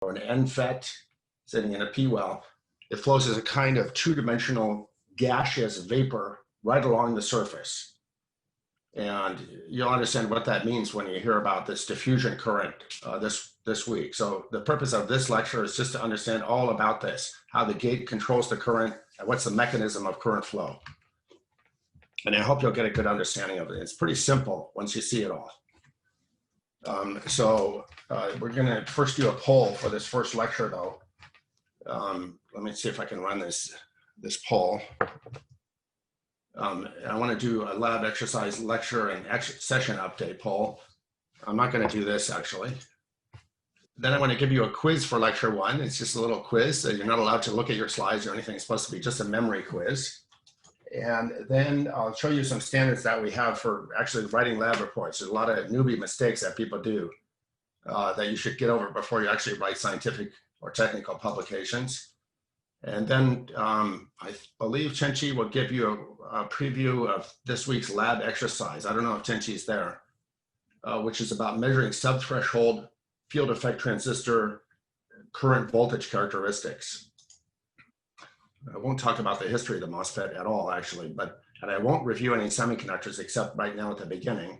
or an N FET sitting in a P well, it flows as a kind of two-dimensional gaseous vapor right along the surface. And you'll understand what that means when you hear about this diffusion current this week. So the purpose of this lecture is just to understand all about this, how the gate controls the current and what's the mechanism of current flow. And I hope you'll get a good understanding of it. It's pretty simple once you see it all. We're gonna first do a poll for this first lecture though. Let me see if I can run this poll. I want to do a lab exercise lecture and session update poll. I'm not going to do this actually. Then I want to give you a quiz for lecture 1. It's just a little quiz. So you're not allowed to look at your slides or anything. It's supposed to be just a memory quiz. And then I'll show you some standards that we have for actually writing lab reports. There's a lot of newbie mistakes that people do that you should get over before you actually write scientific or technical publications. And then I believe Chenchi will give you a preview of this week's lab exercise. I don't know if Chenchi's there, which is about measuring subthreshold field effect transistor current voltage characteristics. I won't talk about the history of the MOSFET at all, actually, and I won't review any semiconductors except right now at the beginning.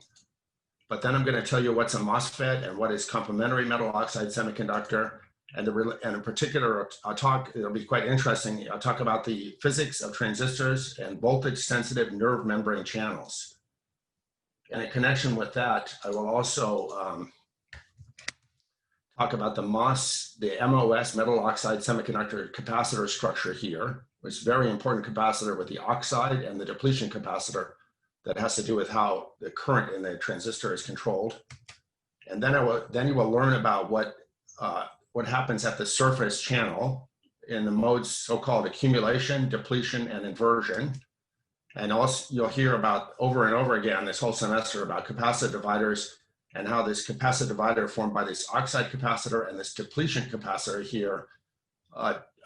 But then I'm going to tell you what's a MOSFET and what is complementary metal oxide semiconductor. And in particular, it'll be quite interesting. I'll talk about the physics of transistors and voltage-sensitive nerve membrane channels. And in connection with that, I will also talk about the MOS metal oxide semiconductor capacitor structure here, which is a very important capacitor with the oxide and the depletion capacitor that has to do with how the current in the transistor is controlled. And then you will learn about what happens at the surface channel in the modes so-called accumulation, depletion, and inversion. And also you'll hear about over and over again this whole semester about capacitor dividers and how this capacitor divider formed by this oxide capacitor and this depletion capacitor here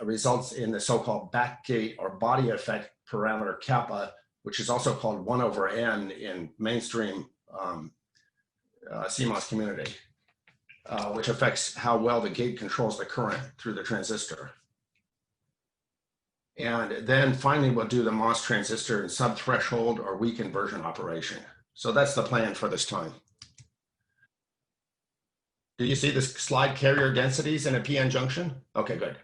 results in the so-called backgate or body effect parameter kappa, which is also called 1/n in mainstream CMOS community. Which affects how well the gate controls the current through the transistor. And then finally, we'll do the MOS transistor and subthreshold or weak inversion operation. So that's the plan for this time. Do you see this slide, carrier densities in a PN junction? Okay, good.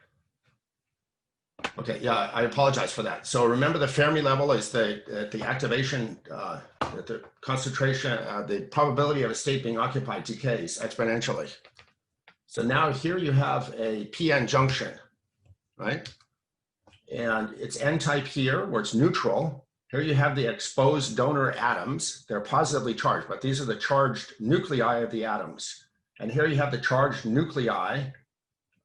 Okay, yeah, I apologize for that. So remember the Fermi level is the activation, the concentration, the probability of a state being occupied decays exponentially. So now here you have a PN junction, right? And it's N-type here where it's neutral. Here you have the exposed donor atoms. They're positively charged, but these are the charged nuclei of the atoms. And here you have the charged nuclei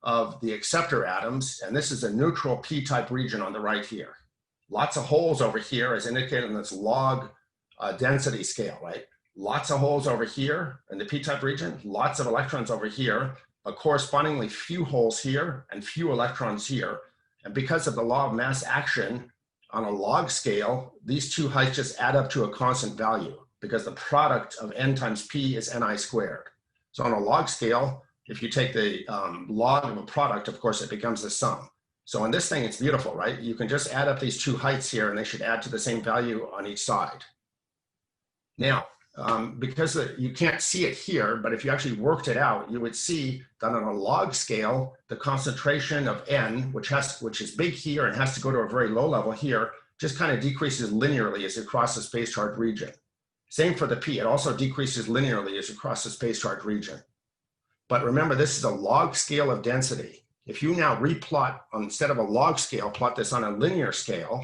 of the acceptor atoms, and this is a neutral P-type region on the right here. Lots of holes over here as indicated in this log density scale, right? Lots of holes over here in the P-type region, lots of electrons over here, but correspondingly few holes here and few electrons here. And because of the law of mass action on a log scale, these two heights just add up to a constant value because the product of n times p is ni squared. So on a log scale, if you take the log of a product, of course, it becomes the sum. So on this thing, it's beautiful, right? You can just add up these two heights here and they should add to the same value on each side. Now, because you can't see it here, but if you actually worked it out, you would see that on a log scale, the concentration of N, which is big here and has to go to a very low level here, just kind of decreases linearly as you cross the space charged region. Same for the P, it also decreases linearly as you cross the space charged region. But remember, this is a log scale of density. If you now replot, instead of a log scale, plot this on a linear scale.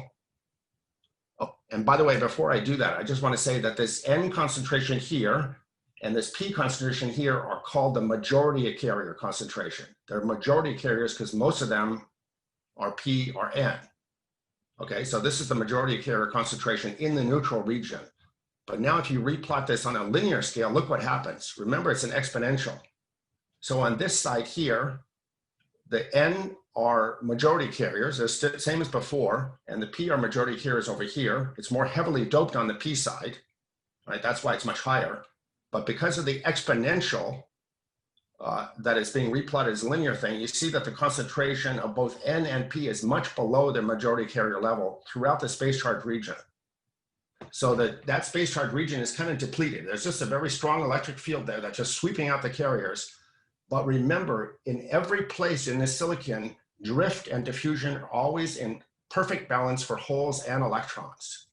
Oh, and by the way, before I do that, I just want to say that this N concentration here and this P concentration here are called the majority carrier concentration. They're majority carriers because most of them are P or N. Okay, so this is the majority carrier concentration in the neutral region. But now if you replot this on a linear scale, look what happens. Remember, it's an exponential. So on this side here, the N are majority carriers, they're same as before, and the P are majority carriers over here. It's more heavily doped on the P side, right? That's why it's much higher. But because of the exponential that is being replotted as a linear thing, you see that the concentration of both N and P is much below the majority carrier level throughout the space charged region. So that space charged region is kind of depleted. There's just a very strong electric field there that's just sweeping out the carriers. But remember, in every place in this silicon, drift and diffusion are always in perfect balance for holes and electrons.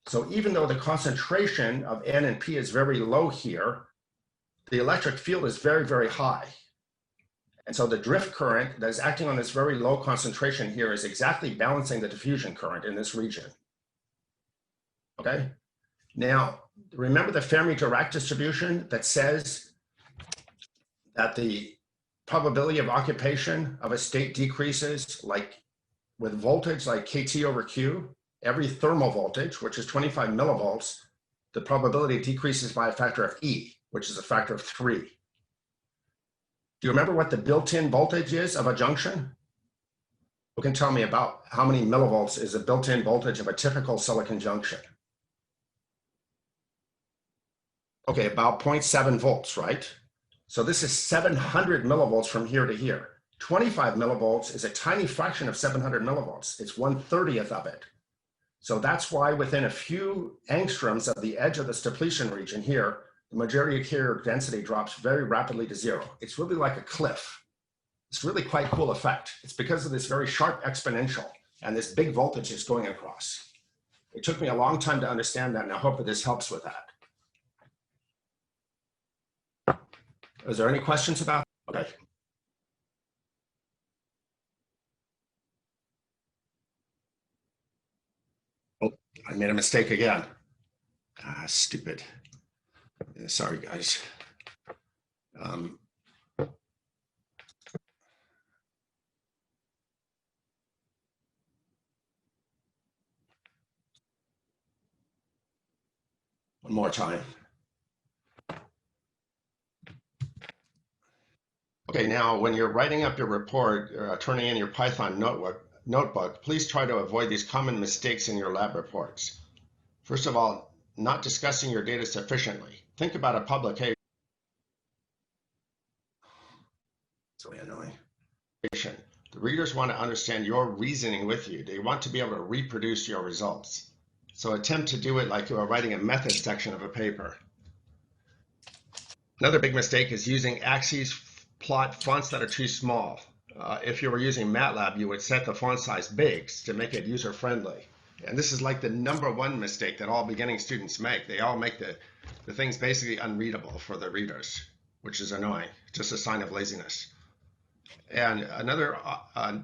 So even though the concentration of N and P is very low here, the electric field is very, very high. And so the drift current that's acting on this very low concentration here is exactly balancing the diffusion current in this region. Okay? Now, remember the Fermi-Dirac distribution that says that the probability of occupation of a state decreases like with voltage like KT over Q, every thermal voltage, which is 25 millivolts, the probability decreases by a factor of E, which is a factor of 3. Do you remember what the built-in voltage is of a junction? Who can tell me about how many millivolts is a built-in voltage of a typical silicon junction? Okay, about 0.7 volts, right? So this is 700 millivolts from here to here. 25 millivolts is a tiny fraction of 700 millivolts. It's 1/30th of it. So that's why within a few angstroms of the edge of this depletion region here, the majority carrier density drops very rapidly to 0. It's really like a cliff. It's really quite cool effect. It's because of this very sharp exponential and this big voltage is going across. It took me a long time to understand that, and I hope that this helps with that. Is there any questions about it? Okay. Oh, I made a mistake again. Stupid. Sorry, guys. One more time. Okay, now when you're writing up your report, turning in your Python notebook, please try to avoid these common mistakes in your lab reports. First of all, not discussing your data sufficiently. Think about a publication. It's really annoying. The readers want to understand your reasoning with you. They want to be able to reproduce your results. So attempt to do it like you are writing a method section of a paper. Another big mistake is using axes plot fonts that are too small. If you were using MATLAB, you would set the font size big to make it user-friendly. And this is like the #1 mistake that all beginning students make. They all make the things basically unreadable for the readers, which is annoying, just a sign of laziness. And another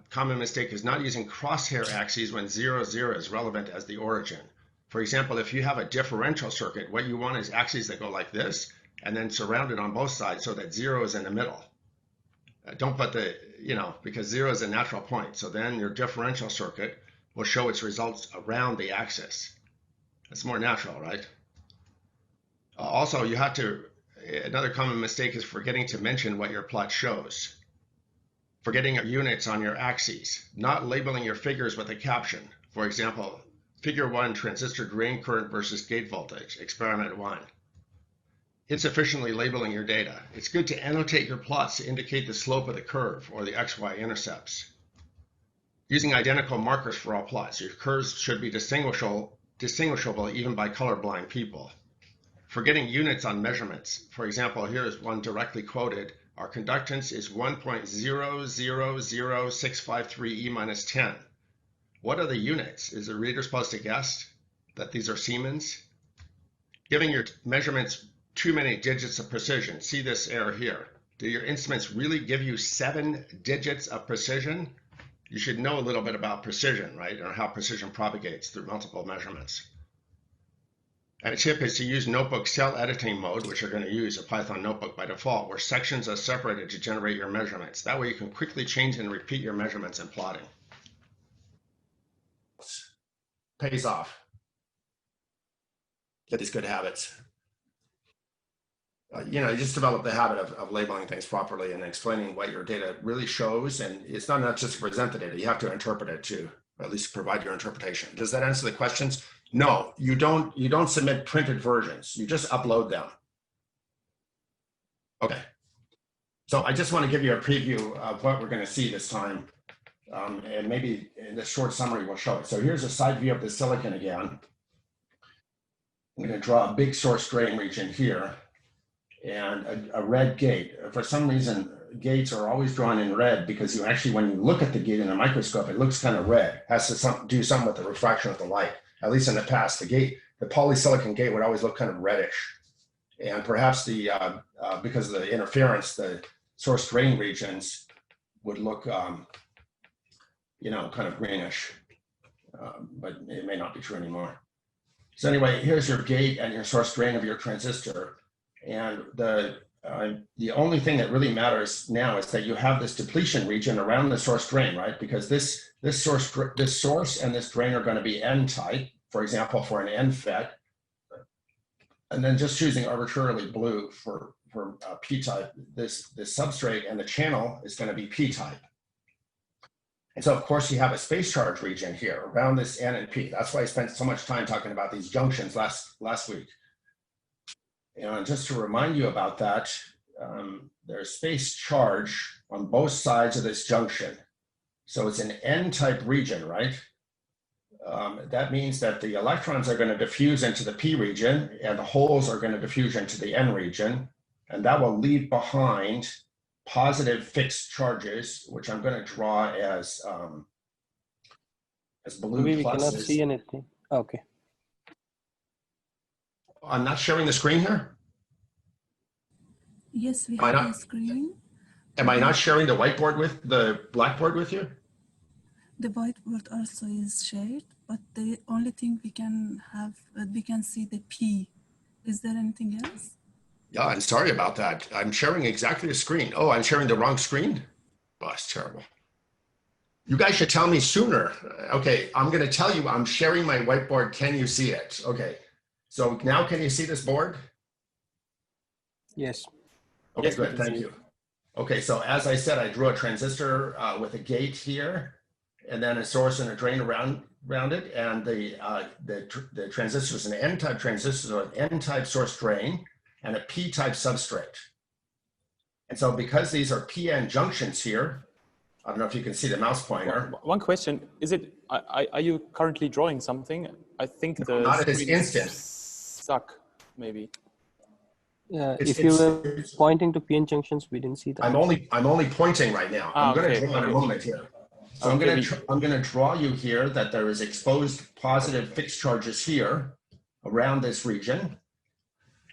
common mistake is not using crosshair axes when 0, 0 is relevant as the origin. For example, if you have a differential circuit, what you want is axes that go like this and then surrounded on both sides so that 0 is in the middle. Don't put the, because 0 is a natural point. So then your differential circuit will show its results around the axis. That's more natural, right? Also, another common mistake is forgetting to mention what your plot shows. Forgetting your units on your axes, not labeling your figures with a caption. For example, figure 1, transistor drain current versus gate voltage, experiment 1. Insufficiently labeling your data. It's good to annotate your plots to indicate the slope of the curve or the XY intercepts. Using identical markers for all plots. Your curves should be distinguishable even by colorblind people. Forgetting units on measurements. For example, here is one directly quoted. Our conductance is 1.000653 E minus 10. What are the units? Is the reader supposed to guess that these are Siemens? Giving your measurements too many digits of precision. See this error here. Do your instruments really give you 7 digits of precision? You should know a little bit about precision, right? Or how precision propagates through multiple measurements. And a tip is to use notebook cell editing mode, which you're going to use a Python notebook by default, where sections are separated to generate your measurements. That way you can quickly change and repeat your measurements in plotting. Pays off. Get these good habits. You just develop the habit of labeling things properly and explaining what your data really shows. And it's not just to present the data, you have to interpret it too, or at least provide your interpretation. Does that answer the questions? No, you don't submit printed versions. You just upload them. Okay. So I just want to give you a preview of what we're going to see this time. And maybe in this short summary will show it. So here's a side view of the silicon again. I'm going to draw a big source drain region here and a red gate. For some reason, gates are always drawn in red because you actually, when you look at the gate in a microscope, it looks kind of red. It has to do something with the refraction of the light. At least in the past, the polysilicon gate would always look kind of reddish. And perhaps because of the interference, the source drain regions would look, kind of greenish, but it may not be true anymore. So anyway, here's your gate and your source drain of your transistor. And the only thing that really matters now is that you have this depletion region around the source drain, right? Because this source and this drain are going to be N-type, for example, for an N-FET. And then just choosing arbitrarily blue for P-type, this substrate and the channel is going to be P-type. And so, of course, you have a space charge region here around this N and P. That's why I spent so much time talking about these junctions last week. And just to remind you about that, there's space charge on both sides of this junction. So it's an N-type region, right? That means that the electrons are going to diffuse into the P region and the holes are going to diffuse into the N region. And that will leave behind positive fixed charges, which I'm going to draw as blue pluses. We cannot see anything. Okay. I'm not sharing the screen here? Yes, we have the screen. Am I not sharing the whiteboard with the blackboard with you? The whiteboard also is shared, but the only thing we can see the P. Is there anything else? Yeah, I'm sorry about that. I'm sharing exactly the screen. Oh, I'm sharing the wrong screen? Oh, it's terrible. You guys should tell me sooner. Okay, I'm going to tell you I'm sharing my whiteboard. Can you see it? Okay, so now can you see this board? Yes. Okay, yes, good. Thank you. Okay, so as I said, I drew a transistor with a gate here, and then a source and a drain around it, and the transistor is an N-type transistor, so an N-type source drain, and a P-type substrate. And so because these are PN junctions here, I don't know if you can see the mouse pointer. One question, are you currently drawing something? I think the not at this instant. Stuck, maybe. If you were pointing to PN junctions, we didn't see that. I'm only pointing right now. I'm going to draw in a moment here. So I'm going to draw you here that there is exposed positive fixed charges here around this region.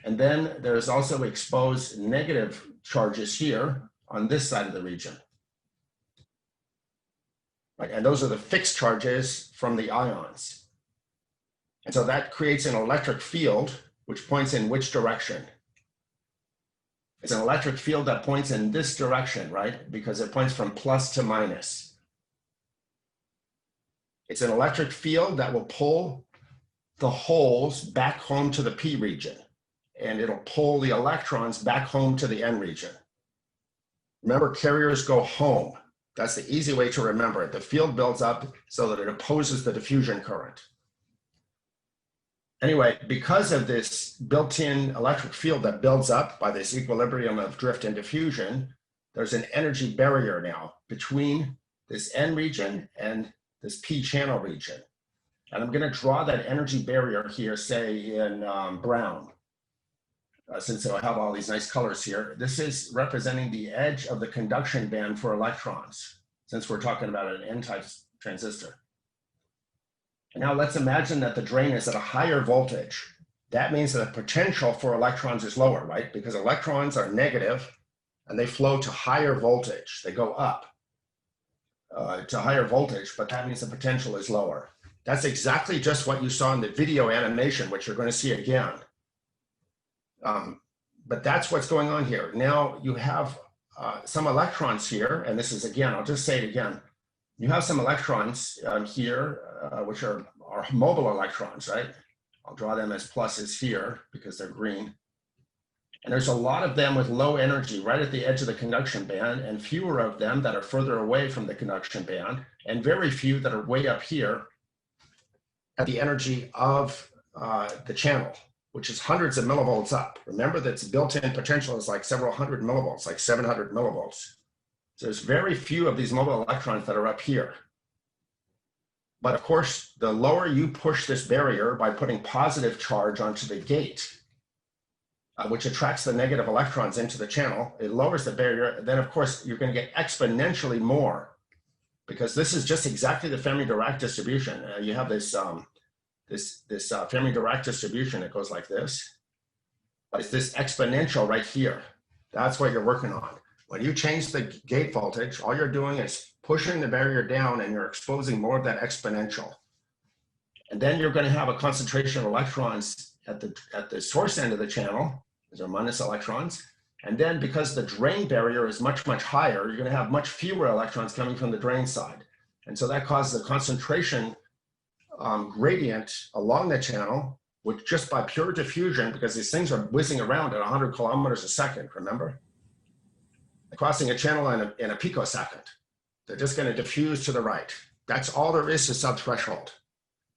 And then there's also exposed negative charges here on this side of the region. Right, and those are the fixed charges from the ions. And so that creates an electric field which points in which direction? It's an electric field that points in this direction, right? Because it points from plus to minus. It's an electric field that will pull the holes back home to the P region, and it'll pull the electrons back home to the N region. Remember, carriers go home. That's the easy way to remember it. The field builds up so that it opposes the diffusion current. Anyway, because of this built-in electric field that builds up by this equilibrium of drift and diffusion, there's an energy barrier now between this N region and this P channel region. And I'm going to draw that energy barrier here, say in brown, since it'll have all these nice colors here. This is representing the edge of the conduction band for electrons, since we're talking about an N-type transistor. And now let's imagine that the drain is at a higher voltage. That means that the potential for electrons is lower, right? Because electrons are negative and they flow to higher voltage. They go up to higher voltage, but that means the potential is lower. That's exactly just what you saw in the video animation, which you're going to see again. But that's what's going on here. Now you have some electrons here, and this is, again, I'll just say it again. You have some electrons here, which are mobile electrons, right? I'll draw them as pluses here because they're green. And there's a lot of them with low energy right at the edge of the conduction band, and fewer of them that are further away from the conduction band, and very few that are way up here at the energy of the channel. which is hundreds of millivolts up. Remember that its built-in potential is like several hundred millivolts, like 700 millivolts. So there's very few of these mobile electrons that are up here. But of course, the lower you push this barrier by putting positive charge onto the gate, which attracts the negative electrons into the channel, it lowers the barrier. Then of course, you're going to get exponentially more, because this is just exactly the Fermi-Dirac distribution. You have this Fermi-Dirac distribution that goes like this. But it's this exponential right here. That's what you're working on. When you change the gate voltage, all you're doing is pushing the barrier down, and you're exposing more of that exponential. And then you're going to have a concentration of electrons at the source end of the channel. These are minus electrons. And then because the drain barrier is much, much higher, you're going to have much fewer electrons coming from the drain side. And so that causes a concentration gradient along the channel, which just by pure diffusion, because these things are whizzing around at 100 kilometers a second, remember? Crossing a channel in a picosecond. They're just going to diffuse to the right. That's all there is to subthreshold.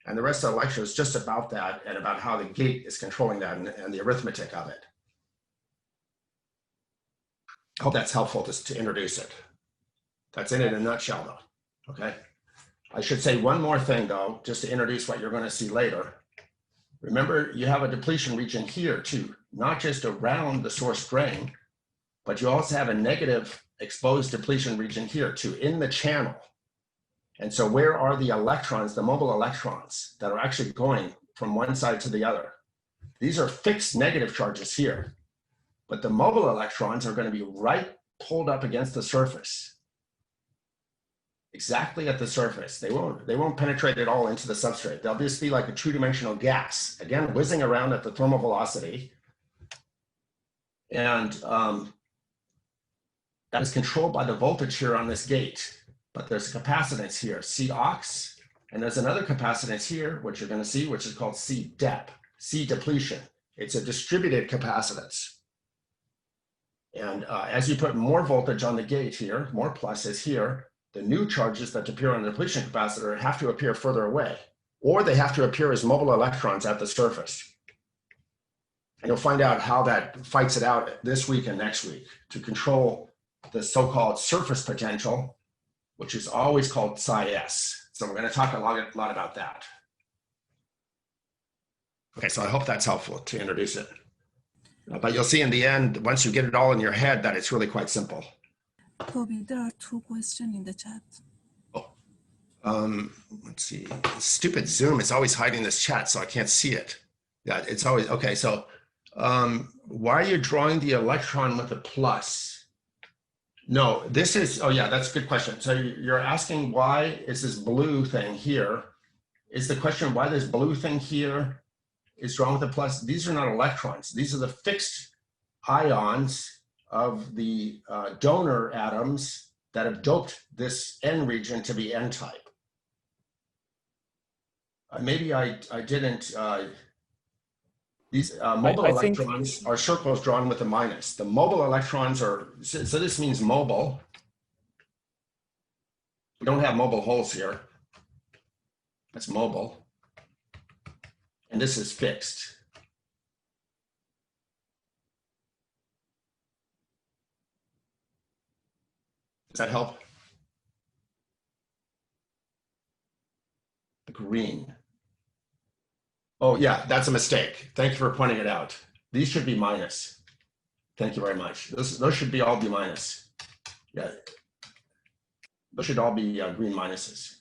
And the rest of the lecture is just about that, and about how the gate is controlling that, and the arithmetic of it. I hope that's helpful to introduce it. That's it in a nutshell, though. Okay. I should say one more thing, though, just to introduce what you're going to see later. Remember, you have a depletion region here, too, not just around the source drain, but you also have a negative exposed depletion region here, too, in the channel. And so where are the electrons, the mobile electrons, that are actually going from one side to the other? These are fixed negative charges here, but the mobile electrons are going to be right pulled up against the surface, exactly at the surface. They won't penetrate at all into the substrate. They'll just be like a two-dimensional gas, again, whizzing around at the thermal velocity. And that is controlled by the voltage here on this gate. But there's a capacitance here, C-ox, and there's another capacitance here, which you're going to see, which is called C-dep, C-depletion. It's a distributed capacitance. And as you put more voltage on the gate here, more pluses here, the new charges that appear on the depletion capacitor have to appear further away, or they have to appear as mobile electrons at the surface. And you'll find out how that fights it out this week and next week to control the so-called surface potential, which is always called psi-s. So we're going to talk a lot about that. Okay, so I hope that's helpful to introduce it. But you'll see in the end, once you get it all in your head, that it's really quite simple. Toby, there are 2 questions in the chat. Oh, let's see. Stupid Zoom is always hiding this chat, so I can't see it. Yeah, it's always, okay, so why are you drawing the electron with a plus? No, this is, oh yeah, that's a good question. So you're asking why is this blue thing here? Is the question why this blue thing here is drawn with a plus? These are not electrons. These are the fixed ions of the donor atoms that have doped this N region to be N-type. Maybe I didn't, these mobile electrons are circles drawn with a minus. The mobile electrons are, so this means mobile. We don't have mobile holes here. That's mobile. And this is fixed. Does that help? The green. Oh yeah, that's a mistake. Thank you for pointing it out. These should be minus. Thank you very much. Those should all be minus. Yeah, those should all be green minuses.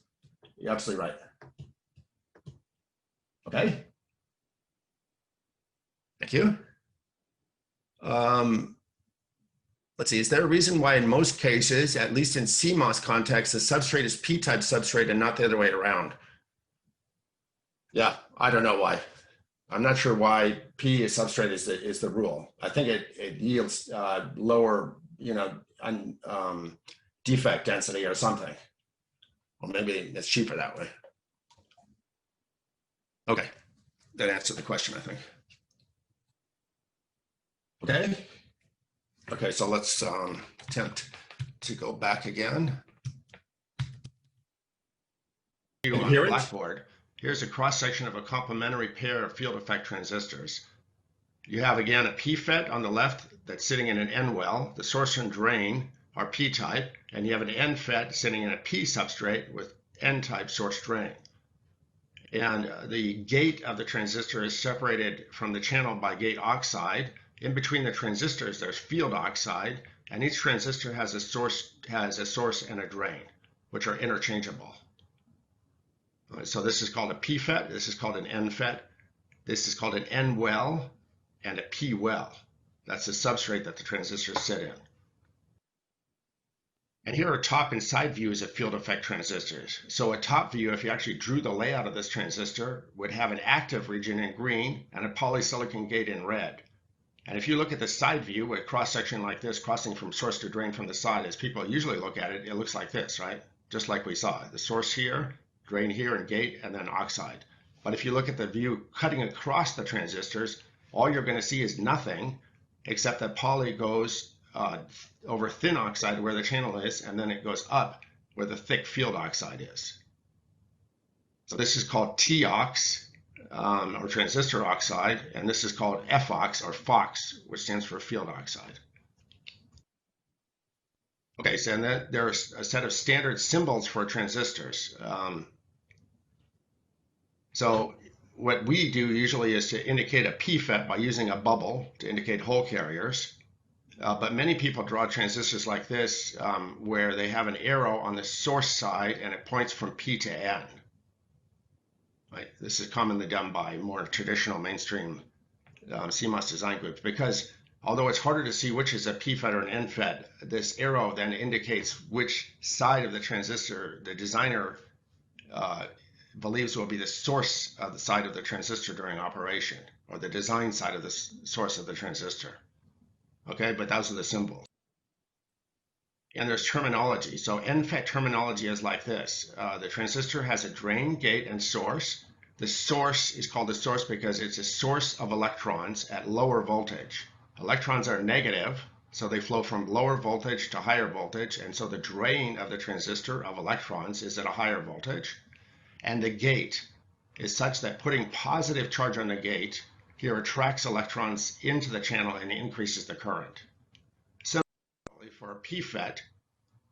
You're absolutely right. Okay. Thank you. Let's see, is there a reason why in most cases, at least in CMOS context, the substrate is P-type substrate and not the other way around? Yeah, I don't know why. I'm not sure why P is substrate is the rule. I think it yields lower, defect density or something. Or maybe it's cheaper that way. Okay, that answered the question, I think. Okay. Okay, so let's attempt to go back again. You hear it? Blackboard. Here's a cross-section of a complementary pair of field effect transistors. You have again a PFET on the left that's sitting in an N well. The source and drain are P-type, and you have an N-FET sitting in a P substrate with N-type source drain. And the gate of the transistor is separated from the channel by gate oxide. In between the transistors, there's field oxide, and each transistor has a source and a drain, which are interchangeable. So this is called a PFET. This is called an NFET. This is called an N well and a P well. That's the substrate that the transistors sit in. And here are top and side views of field effect transistors. So a top view, if you actually drew the layout of this transistor, would have an active region in green and a polysilicon gate in red. And if you look at the side view with a cross-section like this, crossing from source to drain from the side, as people usually look at it, it looks like this, right? Just like we saw. The source here, drain here, and gate, and then oxide. But if you look at the view cutting across the transistors, all you're going to see is nothing, except that poly goes over thin oxide where the channel is, and then it goes up where the thick field oxide is. So this is called TOX, or transistor oxide, and this is called FOX, or FOX, which stands for field oxide. Okay, so then there's a set of standard symbols for transistors. So what we do usually is to indicate a PFET by using a bubble to indicate hole carriers. But many people draw transistors like this, where they have an arrow on the source side and it points from P to N. Right? This is commonly done by more traditional mainstream CMOS design groups, because although it's harder to see which is a PFET or an NFET, this arrow then indicates which side of the transistor the designer believes will be the source of the side of the transistor during operation, or the design side of the source of the transistor. Okay, but those are the symbols. And there's terminology. So NFET terminology is like this. The transistor has a drain, gate, and source. The source is called the source because it's a source of electrons at lower voltage. Electrons are negative, so they flow from lower voltage to higher voltage, and so the drain of the transistor of electrons is at a higher voltage. And the gate is such that putting positive charge on the gate here attracts electrons into the channel and increases the current. Similarly, for a PFET,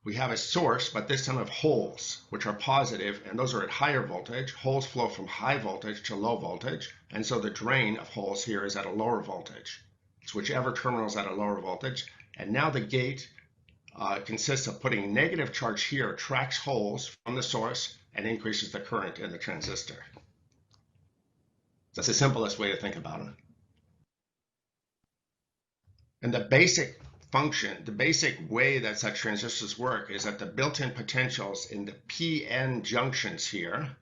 we have a source, but this time of holes, which are positive, and those are at higher voltage. Holes flow from high voltage to low voltage, and so the drain of holes here is at a lower voltage. It's whichever terminal is at a lower voltage. And now the gate consists of putting negative charge here, attracts holes from the source, and increases the current in the transistor. That's the simplest way to think about it. And the basic function, the basic way that such transistors work is that the built-in potentials in the PN junctions here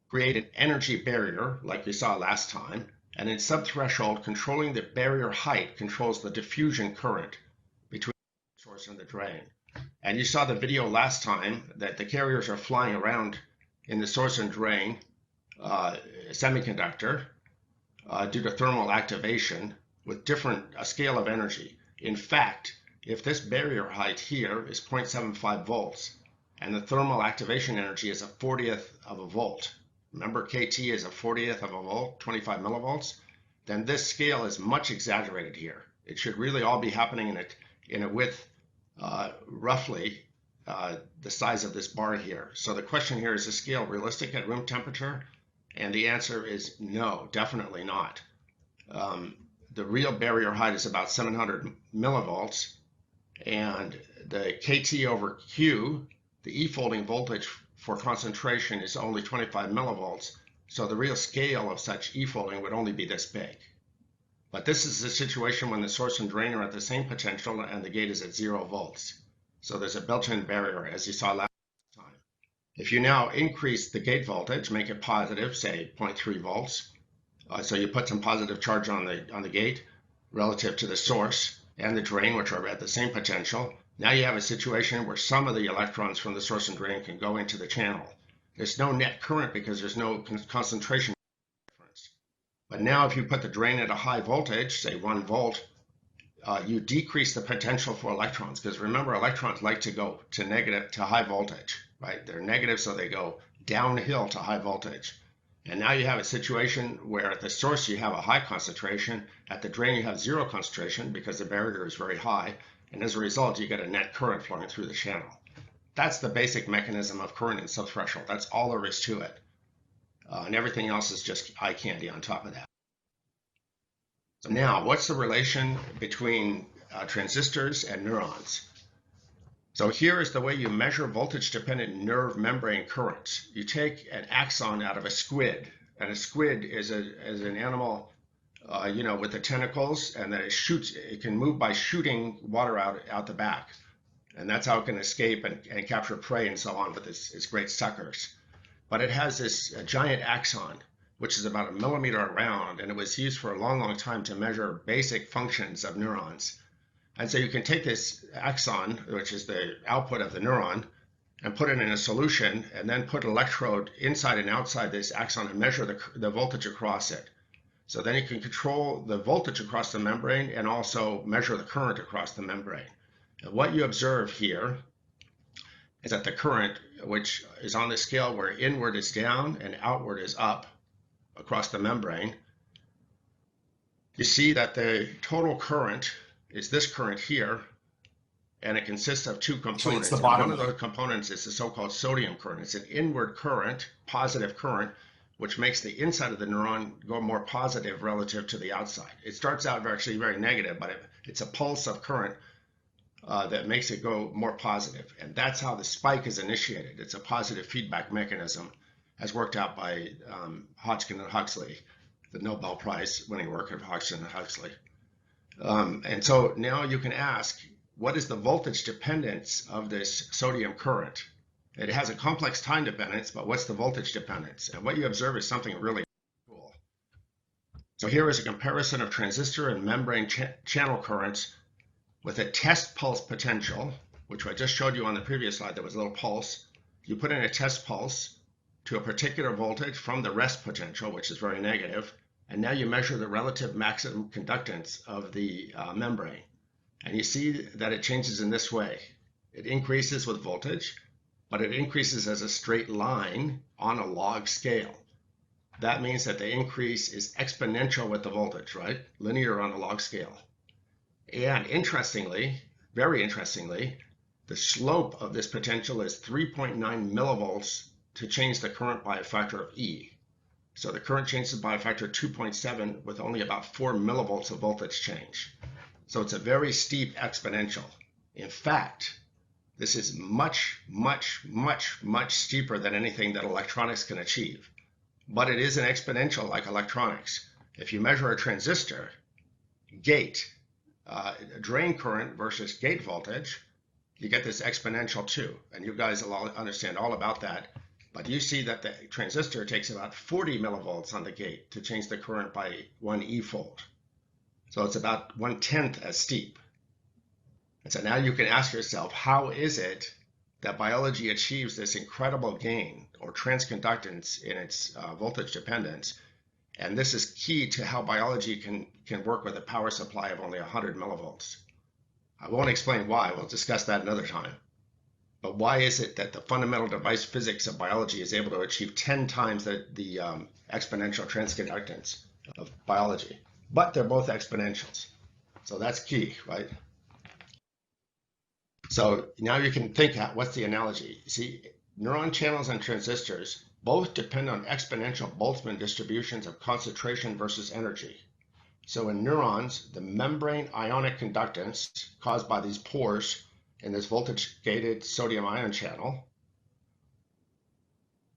create an energy barrier, like we saw last time, and in subthreshold, controlling the barrier height controls the diffusion current between the source and the drain. And you saw the video last time that the carriers are flying around in the source and drain semiconductor due to thermal activation with a scale of energy. In fact, if this barrier height here is 0.75 volts and the thermal activation energy is a 40th of a volt, remember KT is a 40th of a volt, 25 millivolts, then this scale is much exaggerated here. It should really all be happening in a width roughly the size of this bar here. So the question here, is the scale realistic at room temperature? And the answer is no, definitely not. The real barrier height is about 700 millivolts, and the KT over Q, the E-folding voltage for concentration, is only 25 millivolts. So the real scale of such E-folding would only be this big. But this is the situation when the source and drain are at the same potential and the gate is at 0 volts. So there's a built-in barrier, as you saw last time. If you now increase the gate voltage, make it positive, say 0.3 volts, so you put some positive charge on the gate relative to the source and the drain, which are at the same potential. Now you have a situation where some of the electrons from the source and drain can go into the channel. There's no net current because there's no concentration difference. But now if you put the drain at a high voltage, say 1 volt, you decrease the potential for electrons, because remember, electrons like to go to high voltage, right? They're negative, so they go downhill to high voltage. And now you have a situation where at the source you have a high concentration, at the drain you have zero concentration because the barrier is very high, and as a result you get a net current flowing through the channel. That's the basic mechanism of current in subthreshold. That's all there is to it. And everything else is just eye candy on top of that. So now, what's the relation between transistors and neurons? So here is the way you measure voltage-dependent nerve membrane currents. You take an axon out of a squid, and a squid is an animal, with the tentacles, and that it can move by shooting water out the back, and that's how it can escape and capture prey and so on with its great suckers. But it has this giant axon, which is about 1 millimeter around, and it was used for a long, long time to measure basic functions of neurons. And so you can take this axon, which is the output of the neuron, and put it in a solution, and then put an electrode inside and outside this axon and measure the voltage across it. So then you can control the voltage across the membrane and also measure the current across the membrane. And what you observe here is that the current, which is on the scale where inward is down and outward is up across the membrane, you see that the total current is this current here, and it consists of two components. So it's the bottom one of those components is the so-called sodium current. It's an inward current, positive current, which makes the inside of the neuron go more positive relative to the outside. It starts out actually very negative, but it's a pulse of current that makes it go more positive. And that's how the spike is initiated. It's a positive feedback mechanism as worked out by Hodgkin and Huxley, the Nobel Prize winning work of Hodgkin and Huxley. And so now you can ask, what is the voltage dependence of this sodium current? It has a complex time dependence, but what's the voltage dependence? And what you observe is something really cool. So here is a comparison of transistor and membrane channel currents with a test pulse potential, which I just showed you on the previous slide. There was a little pulse. You put in a test pulse to a particular voltage from the rest potential, which is very negative. And now you measure the relative maximum conductance of the membrane. And you see that it changes in this way. It increases with voltage, but it increases as a straight line on a log scale. That means that the increase is exponential with the voltage, right? Linear on a log scale. And interestingly, very interestingly, the slope of this potential is 3.9 millivolts to change the current by a factor of E. So the current changes by a factor of 2.7 with only about 4 millivolts of voltage change. So it's a very steep exponential. In fact, this is much, much, much, much steeper than anything that electronics can achieve. But it is an exponential like electronics. If you measure a transistor, gate, drain current versus gate voltage, you get this exponential too. And you guys will all understand all about that. But you see that the transistor takes about 40 millivolts on the gate to change the current by 1 E-fold. So it's about 1/10 as steep. And so now you can ask yourself, how is it that biology achieves this incredible gain or transconductance in its voltage dependence? And this is key to how biology can work with a power supply of only 100 millivolts. I won't explain why. We'll discuss that another time. But why is it that the fundamental device physics of biology is able to achieve 10 times the exponential transconductance of biology? But they're both exponentials. So that's key, right? So now you can think, what's the analogy? See, neuron channels and transistors both depend on exponential Boltzmann distributions of concentration versus energy. So in neurons, the membrane ionic conductance caused by these pores in this voltage-gated sodium ion channel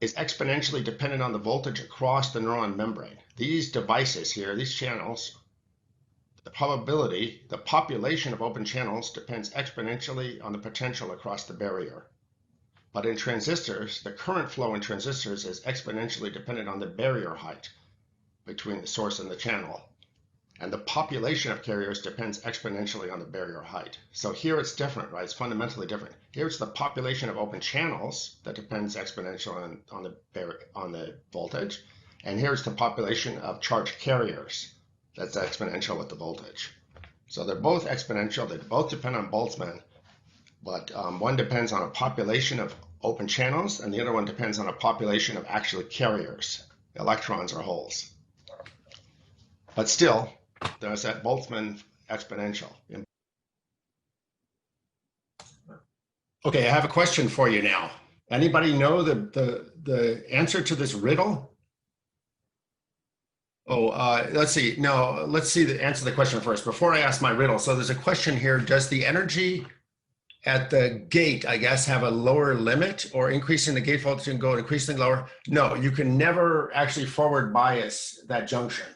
is exponentially dependent on the voltage across the neuron membrane. These devices here, these channels, the population of open channels depends exponentially on the potential across the barrier. But in transistors, the current flow in transistors is exponentially dependent on the barrier height between the source and the channel. And the population of carriers depends exponentially on the barrier height. So here it's different, right? It's fundamentally different. Here it's the population of open channels that depends exponentially on the voltage. And here's the population of charged carriers that's exponential with the voltage. So they're both exponential. They both depend on Boltzmann, but one depends on a population of open channels and the other one depends on a population of actually carriers. electrons or holes. But still, there's that Boltzmann exponential. Okay, I have a question for you now. Anybody know the answer to this riddle? Oh, let's see. No, let's see answer the question first before I ask my riddle. So there's a question here. Does the energy at the gate, I guess, have a lower limit, or increasing the gate voltage and go increasingly lower? No, you can never actually forward bias that junction.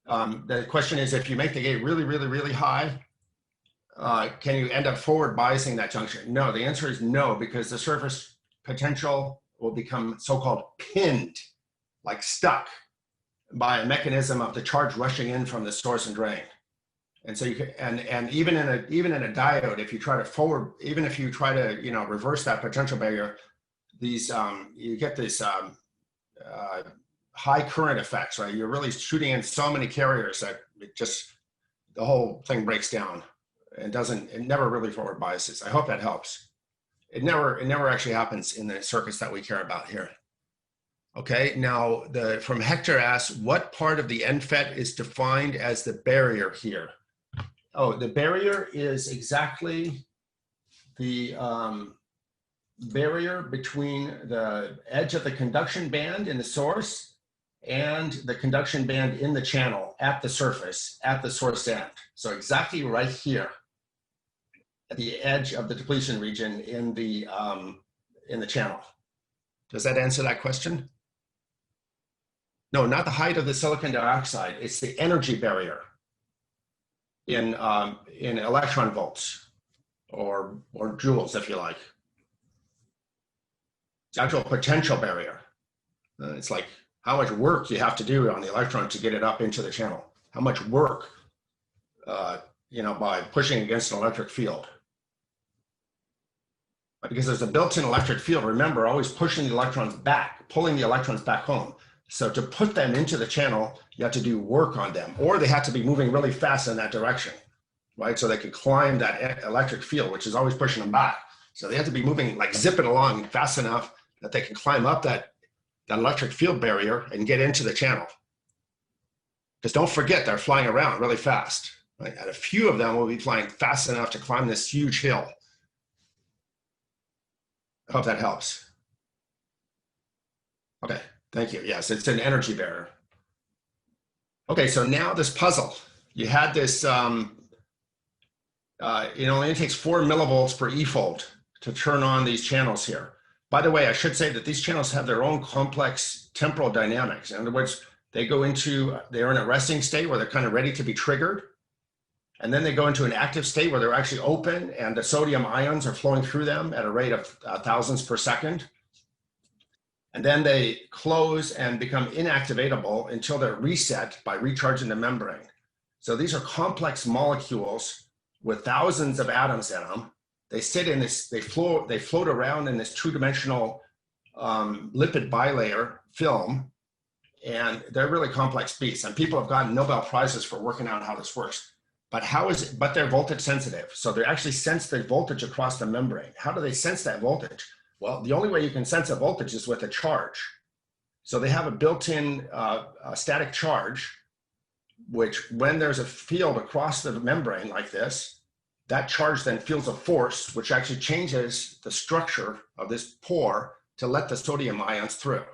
The question is, if you make the gate really, really, really high, can you end up forward biasing that junction? No, the answer is no, because the surface potential will become so-called pinned, like stuck, by a mechanism of the charge rushing in from the source and drain. And so you can, and even in a diode, if you try to forward, even if you try to, you know, reverse that potential barrier, these you get this high current effects, right? You're really shooting in so many carriers that it just, the whole thing breaks down and it never really forward biases. I hope that helps. It never actually happens in the circuits that we care about here. Okay, now from Hector asks, what part of the NFET is defined as the barrier here? Oh, the barrier is exactly the barrier between the edge of the conduction band in the source and the conduction band in the channel at the surface, at the source end. So exactly right here at the edge of the depletion region in the channel. Does that answer that question? No, not the height of the silicon dioxide. It's the energy barrier in electron volts or joules, if you like. It's actual potential barrier. It's like how much work you have to do on the electron to get it up into the channel. How much work, you know, by pushing against an electric field. But because there's a built-in electric field, remember, always pushing the electrons back, pulling the electrons back home. So to put them into the channel, you have to do work on them, or they have to be moving really fast in that direction, right? So they could climb that electric field, which is always pushing them back. So they have to be moving, like zipping along fast enough that they can climb up that electric field barrier and get into the channel. Because don't forget, they're flying around really fast, right? And a few of them will be flying fast enough to climb this huge hill. I hope that helps. Okay. Thank you. Yes, it's an energy barrier. Okay, so now this puzzle. You had this, it only takes 4 millivolts per E-fold to turn on these channels here. By the way, I should say that these channels have their own complex temporal dynamics. In other words, they're in a resting state where they're kind of ready to be triggered. And then they go into an active state where they're actually open and the sodium ions are flowing through them at a rate of thousands per second. And then they close and become inactivatable until they're reset by recharging the membrane. So these are complex molecules with thousands of atoms in them. They sit in this, they float around in this two-dimensional lipid bilayer film, and they're really complex beasts. And people have gotten Nobel Prizes for working out how this works. But they're voltage sensitive. So they actually sense the voltage across the membrane. How do they sense that voltage? Well, the only way you can sense a voltage is with a charge. So they have a built-in static charge, which when there's a field across the membrane like this, that charge then feels a force, which actually changes the structure of this pore to let the sodium ions through.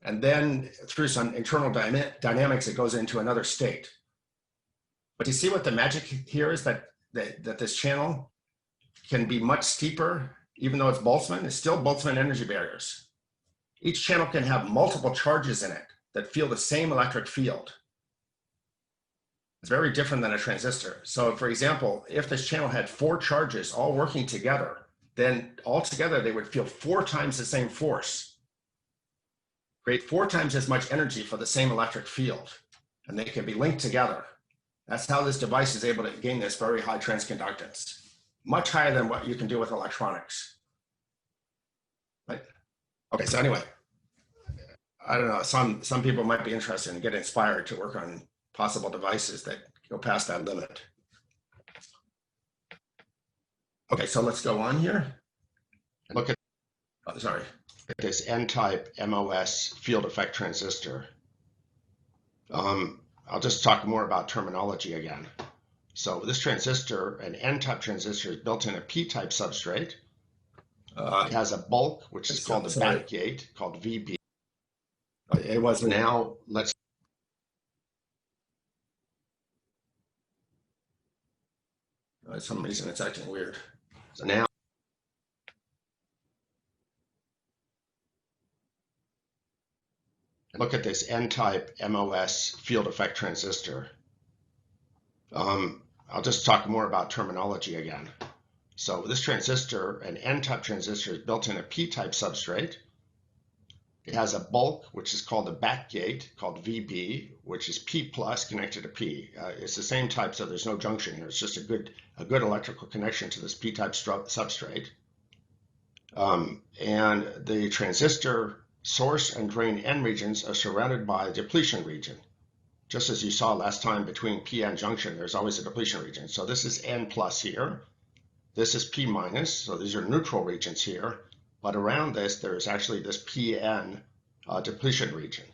And then through some internal dynamics, it goes into another state. But you see what the magic here is, that this channel can be much steeper. Even though it's Boltzmann, it's still Boltzmann energy barriers. Each channel can have multiple charges in it that feel the same electric field. It's very different than a transistor. So for example, if this channel had 4 charges all working together, then altogether they would feel 4 times the same force, create 4 times as much energy for the same electric field, and they can be linked together. That's how this device is able to gain this very high transconductance. Much higher than what you can do with electronics. Right? Okay, so anyway, I don't know, some people might be interested and get inspired to work on possible devices that go past that limit. Okay, so let's go on here. Look at, oh, sorry. this N-type MOS field effect transistor. I'll just talk more about terminology again. So this transistor, an N-type transistor, is built in a P-type substrate. It has a bulk, which is called the back gate, called VB. It was now, let's for some reason it's acting weird. So now look at this N-type MOS field effect transistor. I'll just talk more about terminology again. So this transistor, an N-type transistor, is built in a P-type substrate. It has a bulk, which is called the back gate, called VB, which is P plus connected to P. It's the same type, so there's no junction here. It's just a good electrical connection to this P-type substrate. And the transistor source and drain N regions are surrounded by a depletion region. Just as you saw last time between P and junction, there's always a depletion region. So this is N plus here. This is P minus, so these are neutral regions here. But around this, there's actually this PN depletion region.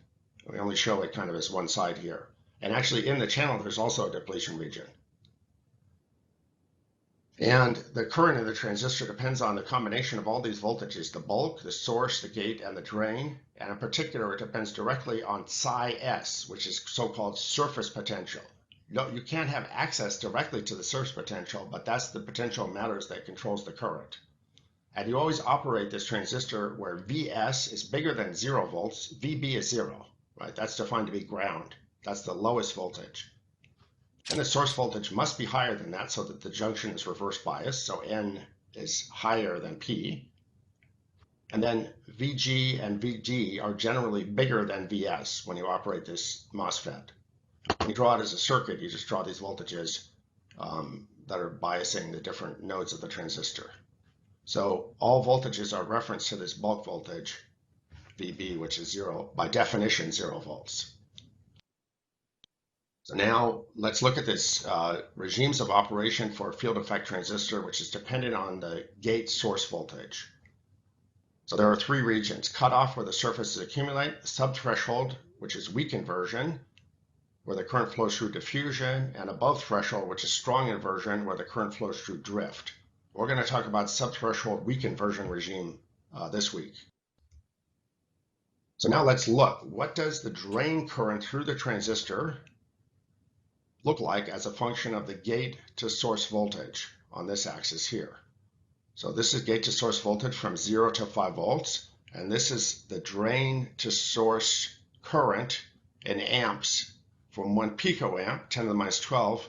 We only show it kind of as one side here. And actually in the channel, there's also a depletion region. And the current in the transistor depends on the combination of all these voltages, the bulk, the source, the gate, and the drain. And in particular, it depends directly on psi S, which is so-called surface potential. No, you can't have access directly to the surface potential, but that's the potential matters that controls the current. And you always operate this transistor where Vs is bigger than 0 volts, Vb is 0, right? That's defined to be ground. That's the lowest voltage. And the source voltage must be higher than that so that the junction is reverse biased, so N is higher than P. And then Vg and Vd are generally bigger than Vs when you operate this MOSFET. When you draw it as a circuit, you just draw these voltages that are biasing the different nodes of the transistor. So all voltages are referenced to this bulk voltage, Vb, which is 0, by definition 0 volts. So now let's look at this regimes of operation for a field effect transistor, which is dependent on the gate source voltage. So there are 3 regions: cutoff, where the surfaces accumulate; subthreshold, which is weak inversion, where the current flows through diffusion; and above threshold, which is strong inversion, where the current flows through drift. We're going to talk about subthreshold weak inversion regime this week. So now let's look. What does the drain current through the transistor look like as a function of the gate to source voltage on this axis here? So this is gate to source voltage from 0 to 5 volts, and this is the drain to source current in amps from 1 picoamp, 10 to the minus 12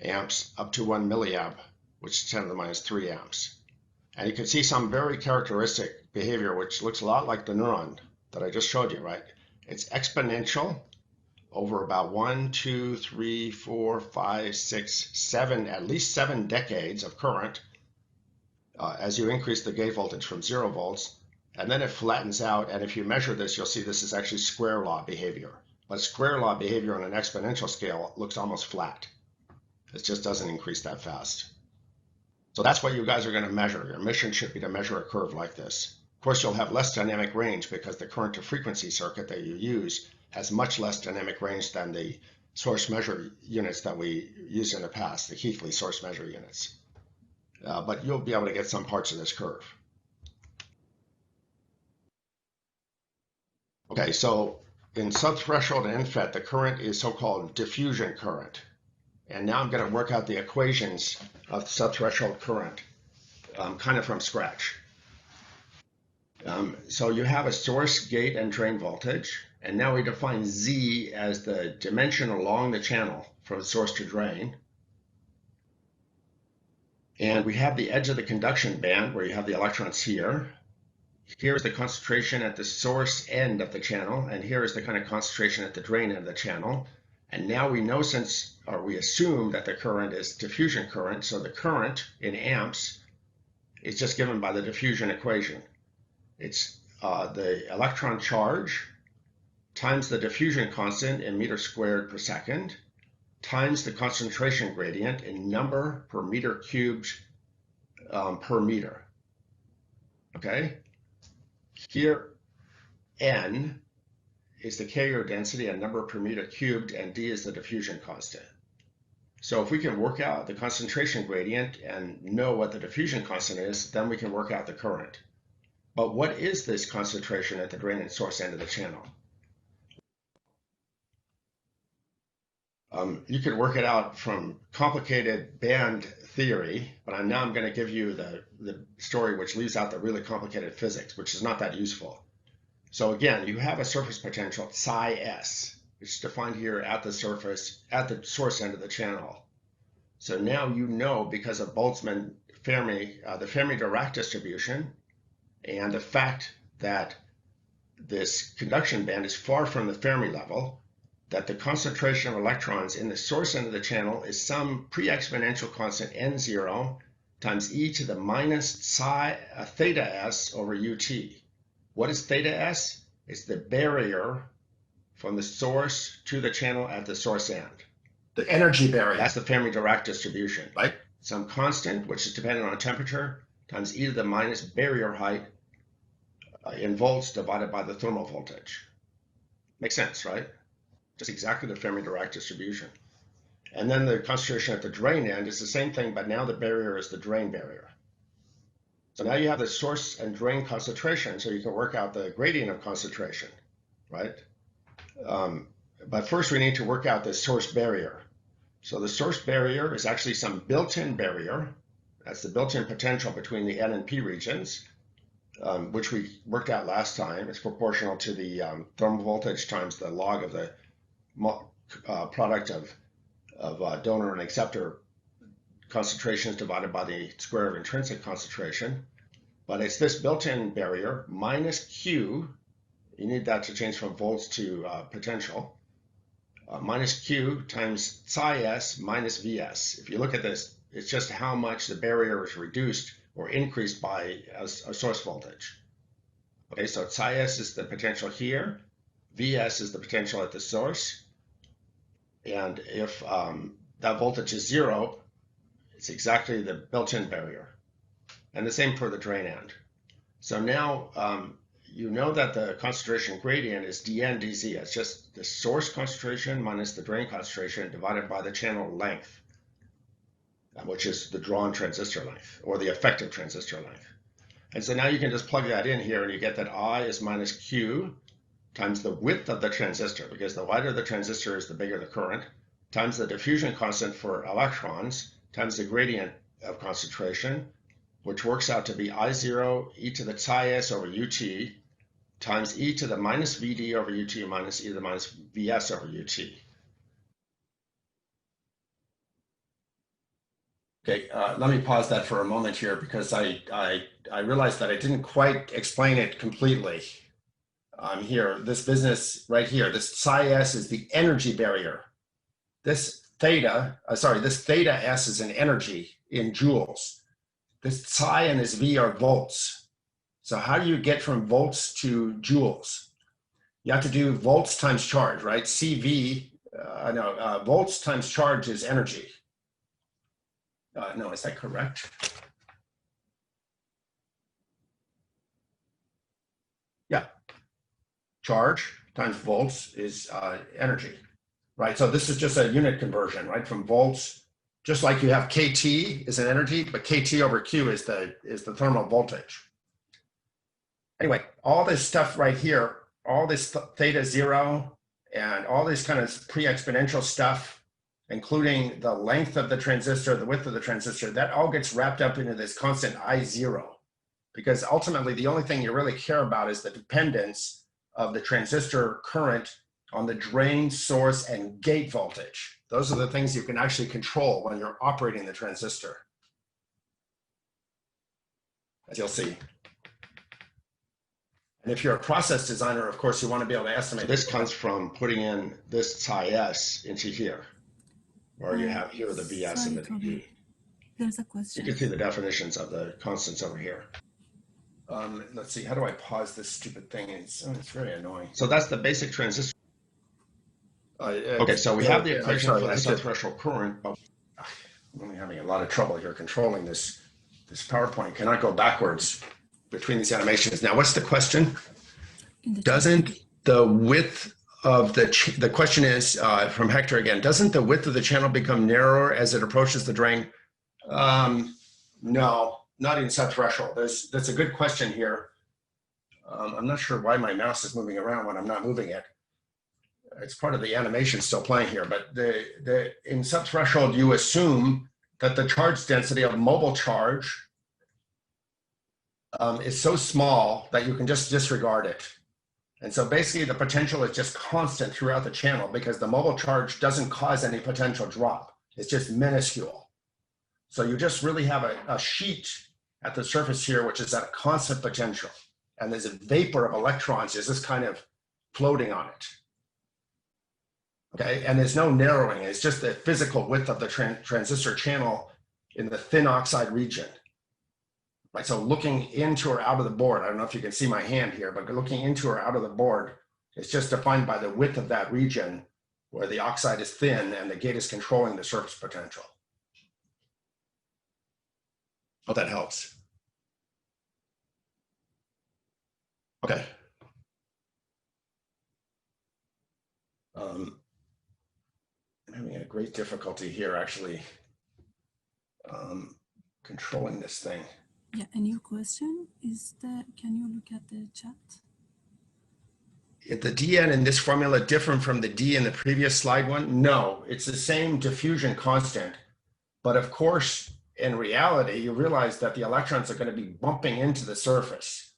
amps, up to 1 milliamp, which is 10 to the minus 3 amps. And you can see some very characteristic behavior, which looks a lot like the neuron that I just showed you, right? It's exponential over about 1, 2, 3, 4, 5, 6, 7, at least 7 decades of current as you increase the gate voltage from 0 volts. And then it flattens out. And if you measure this, you'll see this is actually square law behavior. But square law behavior on an exponential scale looks almost flat. It just doesn't increase that fast. So that's what you guys are going to measure. Your mission should be to measure a curve like this. Of course, you'll have less dynamic range because the current to frequency circuit that you use has much less dynamic range than the source measure units that we used in the past, the Keithley source measure units. But you'll be able to get some parts of this curve. Okay, so in subthreshold and FET, the current is so-called diffusion current. And now I'm going to work out the equations of subthreshold current kind of from scratch. So you have a source, gate, and drain voltage. And now we define Z as the dimension along the channel from source to drain. And we have the edge of the conduction band where you have the electrons here. Here is the concentration at the source end of the channel. And here is the kind of concentration at the drain end of the channel. And now we know we assume that the current is diffusion current. So the current in amps is just given by the diffusion equation. It's the electron charge times the diffusion constant in meters squared per second times the concentration gradient in number per meter cubed per meter. Okay? Here, N is the carrier density and number per meter cubed, and D is the diffusion constant. So if we can work out the concentration gradient and know what the diffusion constant is, then we can work out the current. But what is this concentration at the drain and source end of the channel? You could work it out from complicated band theory, but now I'm going to give you the story which leaves out the really complicated physics, which is not that useful. So again, you have a surface potential psi s, which is defined here at the surface, at the source end of the channel. So now you know, because of Boltzmann-Fermi, the Fermi-Dirac distribution, and the fact that this conduction band is far from the Fermi level, that the concentration of electrons in the source end of the channel is some pre-exponential constant n0 times e to the minus theta s over ut. What is theta s? It's the barrier from the source to the channel at the source end. The energy barrier. That's the Fermi-Dirac distribution, right? Some constant, which is dependent on temperature, times e to the minus barrier height in volts divided by the thermal voltage. Makes sense, right? Just exactly the Fermi-Dirac distribution. And then the concentration at the drain end is the same thing, but now the barrier is the drain barrier. So now you have the source and drain concentration, so you can work out the gradient of concentration, right? But first we need to work out the source barrier. So the source barrier is actually some built-in barrier. That's the built-in potential between the N and P regions, which we worked out last time. It's proportional to the thermal voltage times the log of the product of donor and acceptor concentrations divided by the square of intrinsic concentration. But it's this built-in barrier minus Q. You need that to change from volts to potential. Minus Q times psi s minus Vs. If you look at this, it's just how much the barrier is reduced or increased by a source voltage. Okay, so psi s is the potential here. Vs is the potential at the source. And if that voltage is 0, it's exactly the built-in barrier. And the same for the drain end. So now you know that the concentration gradient is dN dz. It's just the source concentration minus the drain concentration divided by the channel length, which is the drawn transistor length or the effective transistor length. And so now you can just plug that in here and you get that I is minus Q times the width of the transistor, because the wider the transistor is, the bigger the current, times the diffusion constant for electrons, times the gradient of concentration, which works out to be I0 e to the psi s over ut, times e to the minus Vd over ut minus e to the minus Vs over ut. Okay, let me pause that for a moment here, because I realized that I didn't quite explain it completely. Here, this business right here, this psi s is the energy barrier. This theta s is an energy in joules. This psi and this V are volts. So how do you get from volts to joules? You have to do volts times charge, right? Volts times charge is energy. No, is that correct? Yeah. Charge times volts is energy, right? So this is just a unit conversion, right? From volts, just like you have KT is an energy, but KT over Q is the thermal voltage. Anyway, all this stuff right here, all this theta 0 and all this kind of pre-exponential stuff, including the length of the transistor, the width of the transistor, that all gets wrapped up into this constant I0, because ultimately the only thing you really care about is the dependence of the transistor current on the drain, source, and gate voltage. Those are the things you can actually control when you're operating the transistor, as you'll see. And if you're a process designer, of course, you want to be able to estimate. This comes from putting in this psi s into here, or you have here the Vs and the Vd. There's a question. You can see the definitions of the constants over here. Let's see, how do I pause this stupid thing? It's very annoying. So that's the basic transistor. Okay, so we have the equation for the subthreshold current, but I'm really having a lot of trouble here controlling this PowerPoint. Cannot go backwards. between these animations. Now, what's the question? In the Doesn't the width of the question is from Hector again, doesn't the width of the channel become narrower as it approaches the drain? No, not in subthreshold. That's a good question here. I'm not sure why my mouse is moving around when I'm not moving it. It's part of the animation still playing here, but in subthreshold, you assume that the charge density of mobile charge is so small that you can just disregard it. And so basically the potential is just constant throughout the channel because the mobile charge doesn't cause any potential drop. It's just minuscule. So you just really have a sheet at the surface here, which is at a constant potential. And there's a vapor of electrons just kind of floating on it. Okay, and there's no narrowing. It's just the physical width of the transistor channel in the thin oxide region. Right, so looking into or out of the board, I don't know if you can see my hand here, but looking into or out of the board, it's just defined by the width of that region where the oxide is thin and the gate is controlling the surface potential. Hope that helps. Okay. I'm having a great difficulty here actually controlling this thing. Yeah, and your question is can you look at the chat? Is the dn in this formula different from the d in the previous slide one? No, it's the same diffusion constant. But of course, in reality, you realize that the electrons are going to be bumping into the surface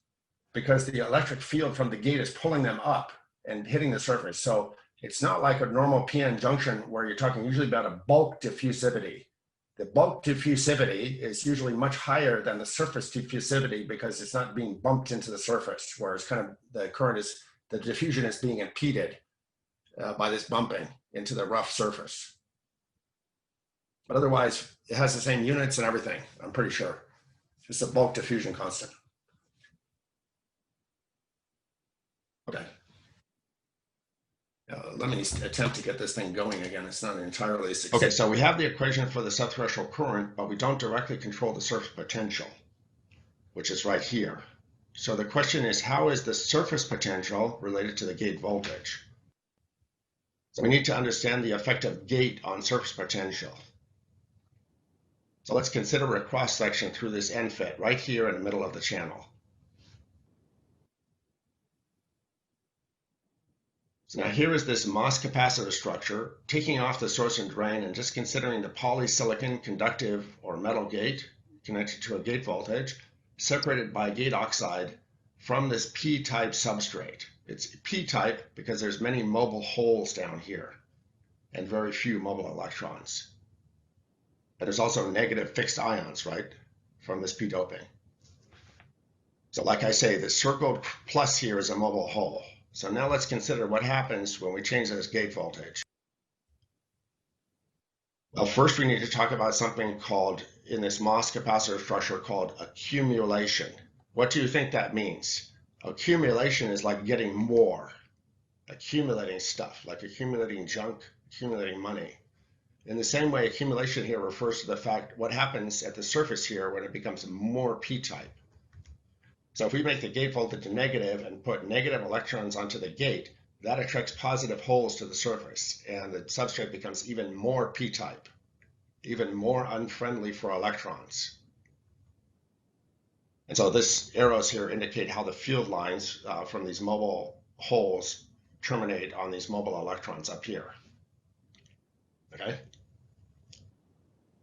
because the electric field from the gate is pulling them up and hitting the surface. So it's not like a normal PN junction where you're talking usually about a bulk diffusivity. The bulk diffusivity is usually much higher than the surface diffusivity because it's not being bumped into the surface, whereas kind of the diffusion is being impeded by this bumping into the rough surface. But otherwise, it has the same units and everything, I'm pretty sure. It's a bulk diffusion constant. Okay. Let me attempt to get this thing going again. It's not entirely successful. Okay, so we have the equation for the subthreshold current, but we don't directly control the surface potential, which is right here. So the question is, how is the surface potential related to the gate voltage? So we need to understand the effect of gate on surface potential. So let's consider a cross-section through this NFET right here in the middle of the channel. So now here is this MOS capacitor structure, taking off the source and drain and just considering the polysilicon conductive or metal gate connected to a gate voltage, separated by gate oxide from this P-type substrate. It's P-type because there's many mobile holes down here and very few mobile electrons. But there's also negative fixed ions, right, from this P-doping. So like I say, the circled plus here is a mobile hole. So now let's consider what happens when we change this gate voltage. Well, first we need to talk about something called, in this MOS capacitor structure, called accumulation. What do you think that means? Accumulation is like getting more, accumulating stuff, like accumulating junk, accumulating money. In the same way, accumulation here refers to the fact what happens at the surface here when it becomes more P-type. So if we make the gate voltage negative and put negative electrons onto the gate, that attracts positive holes to the surface, and the substrate becomes even more P-type, even more unfriendly for electrons. And so this arrows here indicate how the field lines from these mobile holes terminate on these mobile electrons up here. Okay?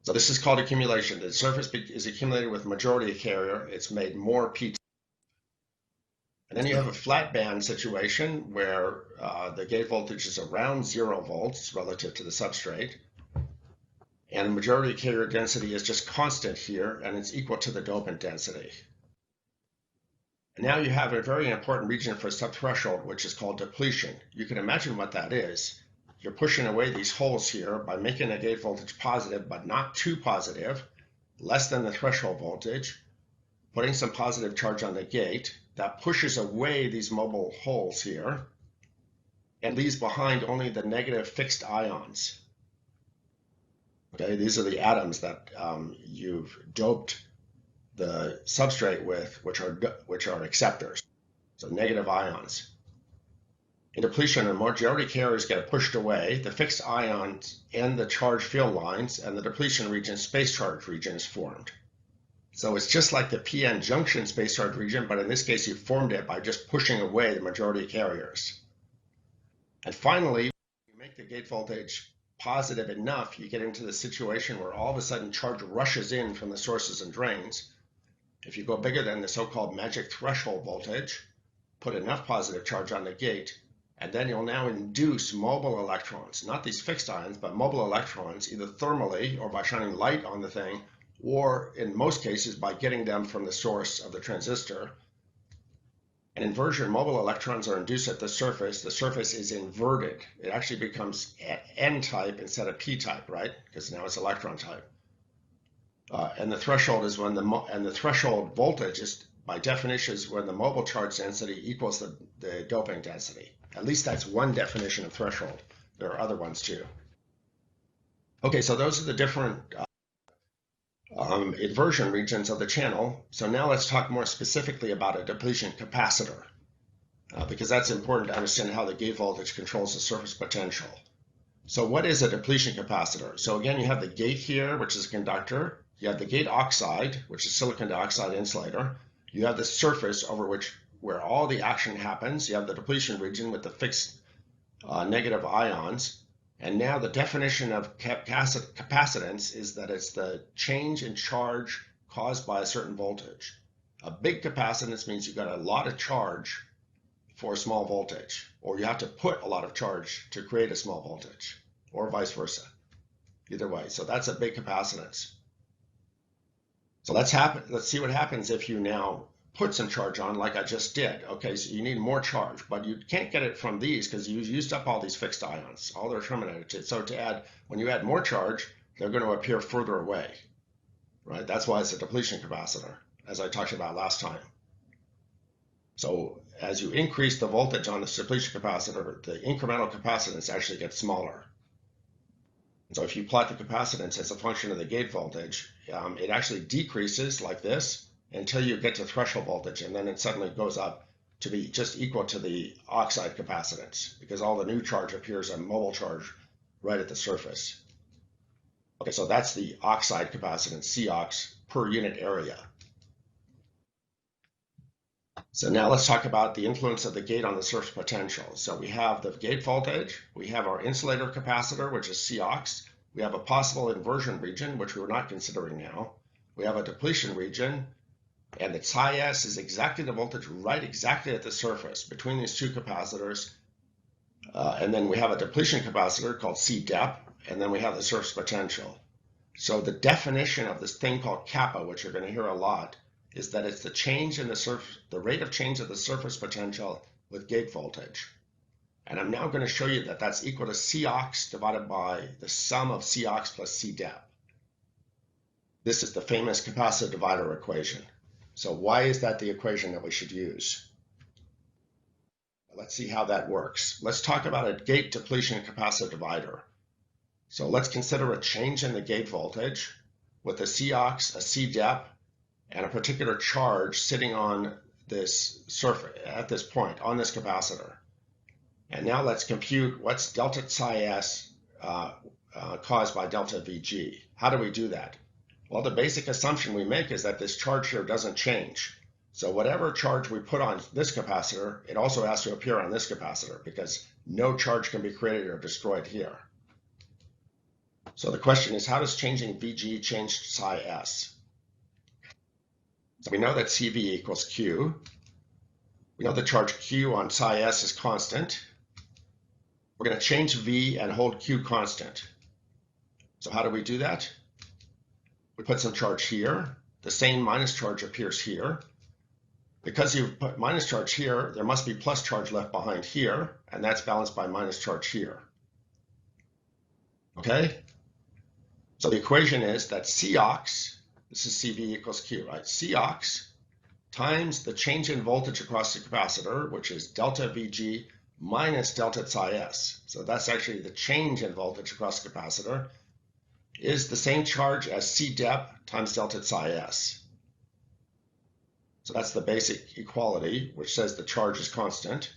So this is called accumulation. The surface is accumulated with majority carrier. It's made more P-type. And then you have a flat band situation where the gate voltage is around 0 volts relative to the substrate. And the majority carrier density is just constant here, and it's equal to the dopant density. And now you have a very important region for subthreshold, which is called depletion. You can imagine what that is. You're pushing away these holes here by making the gate voltage positive, but not too positive, less than the threshold voltage, putting some positive charge on the gate. That pushes away these mobile holes here and leaves behind only the negative fixed ions. Okay, these are the atoms that you've doped the substrate with, which are acceptors, so negative ions. In depletion, the majority carriers get pushed away, the fixed ions end the charge field lines, and the depletion region, space charge region, is formed. So it's just like the PN junction space charge region, but in this case, you formed it by just pushing away the majority carriers. And finally, you make the gate voltage positive enough, you get into the situation where all of a sudden charge rushes in from the sources and drains. If you go bigger than the so-called magic threshold voltage, put enough positive charge on the gate, and then you'll now induce mobile electrons, not these fixed ions, but mobile electrons, either thermally or by shining light on the thing, or in most cases by getting them from the source of the transistor. An inversion, mobile electrons are induced at the surface. The surface is inverted. It actually becomes N-type instead of P-type, right? Because now it's electron type. And the threshold is when the threshold voltage is, by definition, is when the mobile charge density equals the doping density. At least that's one definition of threshold. There are other ones too. Okay, so those are the different inversion regions of the channel. So now let's talk more specifically about a depletion capacitor, because that's important to understand how the gate voltage controls the surface potential. So what is a depletion capacitor? So again, you have the gate here, which is a conductor. You have the gate oxide, which is silicon dioxide insulator. You have the surface over where all the action happens. You have the depletion region with the fixed negative ions. And now the definition of capacitance is that it's the change in charge caused by a certain voltage. A big capacitance means you've got a lot of charge for a small voltage, or you have to put a lot of charge to create a small voltage, or vice versa. Either way, so that's a big capacitance. So let's see what happens if you now put some charge on like I just did. Okay, so you need more charge, but you can't get it from these because you used up all these fixed ions, all they're terminated to. So when you add more charge, they're going to appear further away, right? That's why it's a depletion capacitor, as I talked about last time. So as you increase the voltage on the depletion capacitor, the incremental capacitance actually gets smaller. So if you plot the capacitance as a function of the gate voltage, it actually decreases like this until you get to threshold voltage, and then it suddenly goes up to be just equal to the oxide capacitance, because all the new charge appears a mobile charge right at the surface. Okay, so that's the oxide capacitance, Cox, per unit area. So now let's talk about the influence of the gate on the surface potential. So we have the gate voltage, we have our insulator capacitor, which is Cox, we have a possible inversion region, which we're not considering now, we have a depletion region, and the Ψs is exactly the voltage right exactly at the surface between these two capacitors. And then we have a depletion capacitor called CDEP, and then we have the surface potential. So the definition of this thing called kappa, which you're going to hear a lot, is that it's the change in the rate of change of the surface potential with gate voltage. And I'm now going to show you that that's equal to Cox divided by the sum of Cox plus CDEP. This is the famous capacitor divider equation. So why is that the equation that we should use? Let's see how that works. Let's talk about a gate depletion capacitor divider. So let's consider a change in the gate voltage with a Cox, a CDEP, and a particular charge sitting on this surface at this point on this capacitor. And now let's compute what's delta psi s caused by delta Vg. How do we do that? Well, the basic assumption we make is that this charge here doesn't change. So whatever charge we put on this capacitor, it also has to appear on this capacitor because no charge can be created or destroyed here. So the question is, how does changing Vg change psi s? So we know that Cv equals Q. We know the charge Q on psi s is constant. We're going to change V and hold Q constant. So how do we do that? We put some charge here. The same minus charge appears here. Because you've put minus charge here, there must be plus charge left behind here, and that's balanced by minus charge here. Okay? So the equation is that Cox, this is Cv equals Q, right? Cox times the change in voltage across the capacitor, which is delta Vg minus delta psi s. So that's actually the change in voltage across the capacitor, is the same charge as CDEP times delta psi s. So that's the basic equality, which says the charge is constant.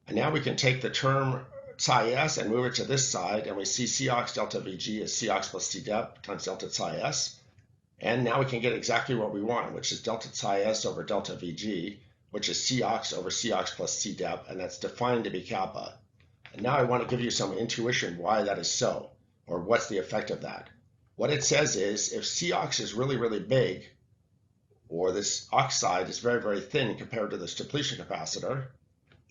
And now we can take the term psi s and move it to this side, and we see Cox delta Vg is Cox plus Cdep times delta psi s. And now we can get exactly what we want, which is delta psi s over delta Vg, which is Cox over Cox plus Cdep, and that's defined to be kappa. And now I want to give you some intuition why that is so, or what's the effect of that. What it says is if Cox is really, really big, or this oxide is very, very thin compared to this depletion capacitor,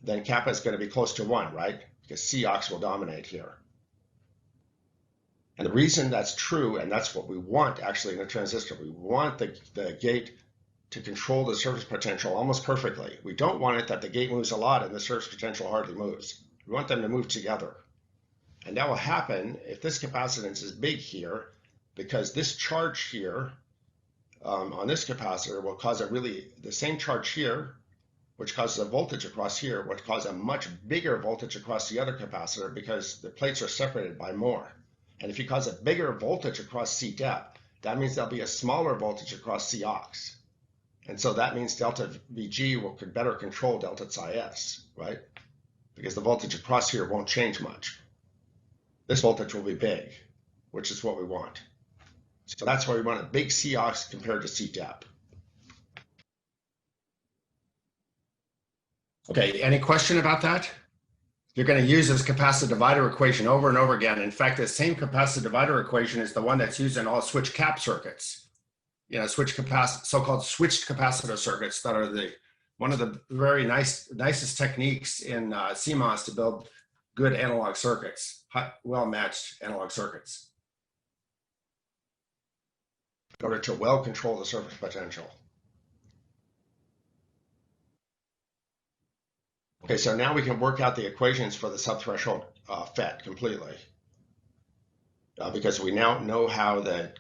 then kappa is going to be close to 1, right? Because Cox will dominate here. And the reason that's true, and that's what we want actually in a transistor, we want the gate to control the surface potential almost perfectly. We don't want it that the gate moves a lot and the surface potential hardly moves. We want them to move together. And that will happen if this capacitance is big here, because this charge here on this capacitor will cause the same charge here, which causes a voltage across here, would cause a much bigger voltage across the other capacitor because the plates are separated by more. And if you cause a bigger voltage across C depth, that means there'll be a smaller voltage across Cox. And so that means delta Vg could better control delta psi s, right? Because the voltage across here won't change much. This voltage will be big, which is what we want. So that's why we want a big Cox compared to C depth. Okay, any question about that? You're going to use this capacitor divider equation over and over again. In fact, the same capacitor divider equation is the one that's used in all switch cap circuits. You know, so-called switched capacitor circuits that are one of the very nicest techniques in CMOS to build good analog circuits, well-matched analog circuits, in order to well control the surface potential. Okay, so now we can work out the equations for the subthreshold FET completely, because we now know how the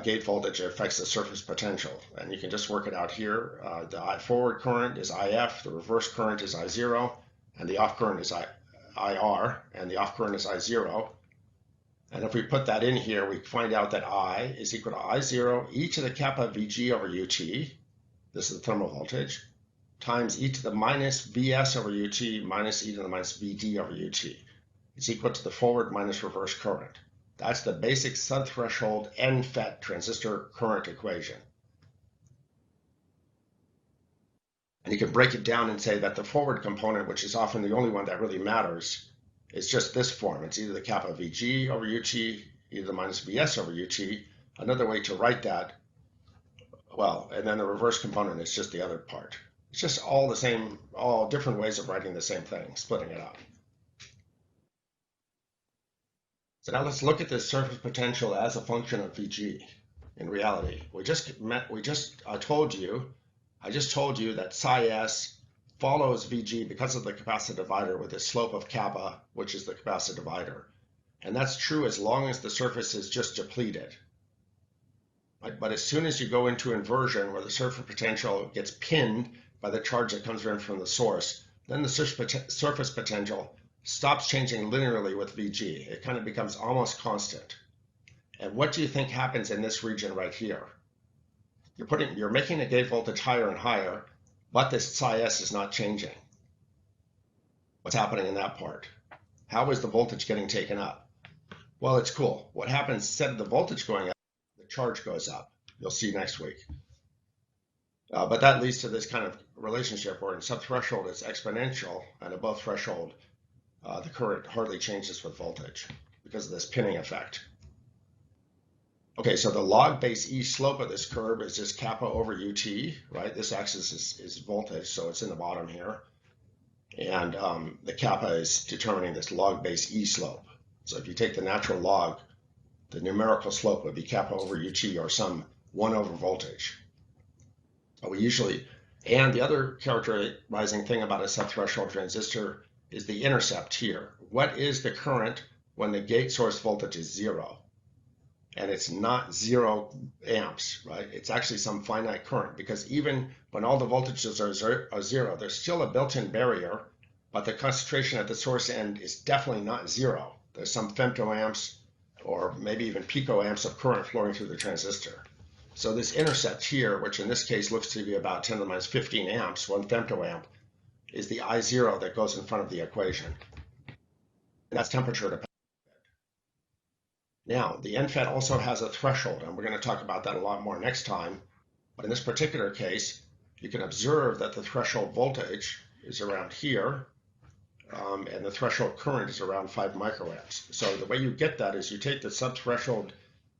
gate voltage affects the surface potential, and you can just work it out here. The forward current is IF, the reverse current is I0, and the off current is IR, and the off current is I0. And if we put that in here, we find out that I is equal to I0 e to the kappa Vg over Ut, this is the thermal voltage, times e to the minus Vs over Ut minus e to the minus Vd over Ut. It's equal to the forward minus reverse current. That's the basic subthreshold NFET transistor current equation. And you can break it down and say that the forward component, which is often the only one that really matters, is just this form. It's either the kappa Vg over Ut, e to the minus Vs over Ut. Another way to write that, well, and then the reverse component is just the other part. It's just all the same, all different ways of writing the same thing, splitting it up. So now let's look at this surface potential as a function of Vg in reality. I just told you that psi s follows Vg because of the capacitor divider with a slope of kappa, which is the capacitor divider. And that's true as long as the surface is just depleted. Right? But as soon as you go into inversion where the surface potential gets pinned by the charge that comes in from the source, then the surface potential stops changing linearly with Vg. It kind of becomes almost constant. And what do you think happens in this region right here? You're making the gate voltage higher and higher, but this psi s is not changing. What's happening in that part? How is the voltage getting taken up? Well, it's cool. What happens instead of the voltage going up, the charge goes up. You'll see next week. But that leads to this kind of relationship where in subthreshold it's exponential, and above threshold the current hardly changes with voltage because of this pinning effect. Okay, so the log base E slope of this curve is just kappa over Ut, right? This axis is voltage, so it's in the bottom here. And the kappa is determining this log base E slope. So if you take the natural log, the numerical slope would be kappa over Ut or some 1 over voltage. But and the other characterizing thing about a subthreshold transistor is the intercept here. What is the current when the gate source voltage is 0? And it's not 0 amps, right? It's actually some finite current, because even when all the voltages are 0, there's still a built-in barrier, but the concentration at the source end is definitely not 0. There's some femtoamps or maybe even picoamps of current flowing through the transistor. So this intercept here, which in this case looks to be about 10 to the minus 15 amps, 1 femtoamp, is the I0 that goes in front of the equation. And that's temperature dependent. Now, the NFET also has a threshold, and we're going to talk about that a lot more next time. But in this particular case, you can observe that the threshold voltage is around here, and the threshold current is around 5 microamps. So the way you get that is you take the subthreshold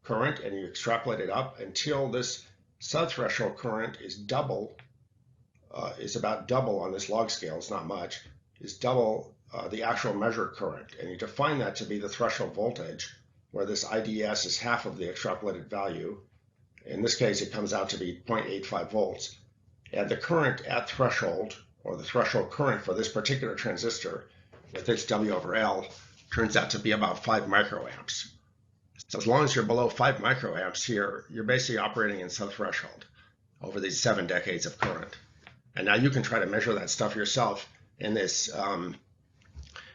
current and you extrapolate it up until this subthreshold current is double, is about double on this log scale, it's not much, is double the actual measured current. And you define that to be the threshold voltage, where this IDS is half of the extrapolated value. In this case, it comes out to be 0.85 volts. And the current at threshold, or the threshold current for this particular transistor, with its W over L, turns out to be about 5 microamps. So as long as you're below 5 microamps here, you're basically operating in subthreshold over these 7 decades of current. And now you can try to measure that stuff yourself in this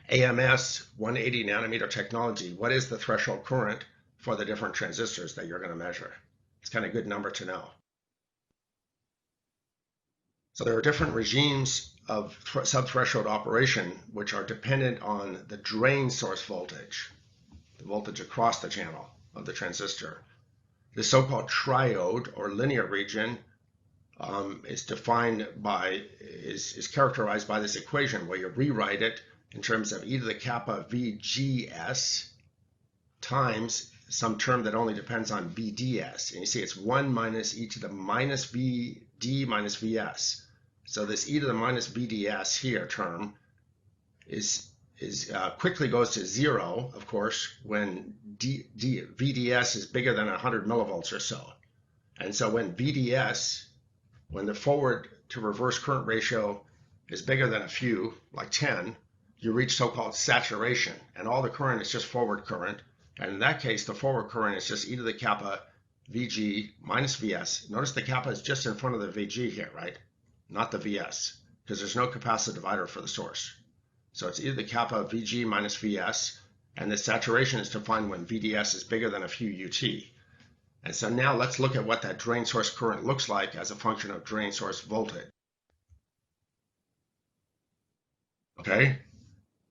AMS 180 nanometer technology. What is the threshold current for the different transistors that you're going to measure? It's kind of a good number to know. So there are different regimes of subthreshold operation which are dependent on the drain source voltage, the voltage across the channel of the transistor. The so-called triode or linear region is characterized by this equation where you rewrite it in terms of e to the kappa VGS times some term that only depends on VDS. And you see it's 1 minus e to the minus VD minus VS. So this e to the minus VDS here term quickly goes to 0, of course, when VDS is bigger than 100 millivolts or so. And so when the forward to reverse current ratio is bigger than a few, like 10, you reach so-called saturation, and all the current is just forward current. And in that case, the forward current is just e to the kappa VG minus VS. Notice the kappa is just in front of the VG here, right? Not the VS, because there's no capacitive divider for the source. So it's e to the kappa VG minus VS, and the saturation is defined when VDS is bigger than a few UT. And so now let's look at what that drain source current looks like as a function of drain source voltage. Okay,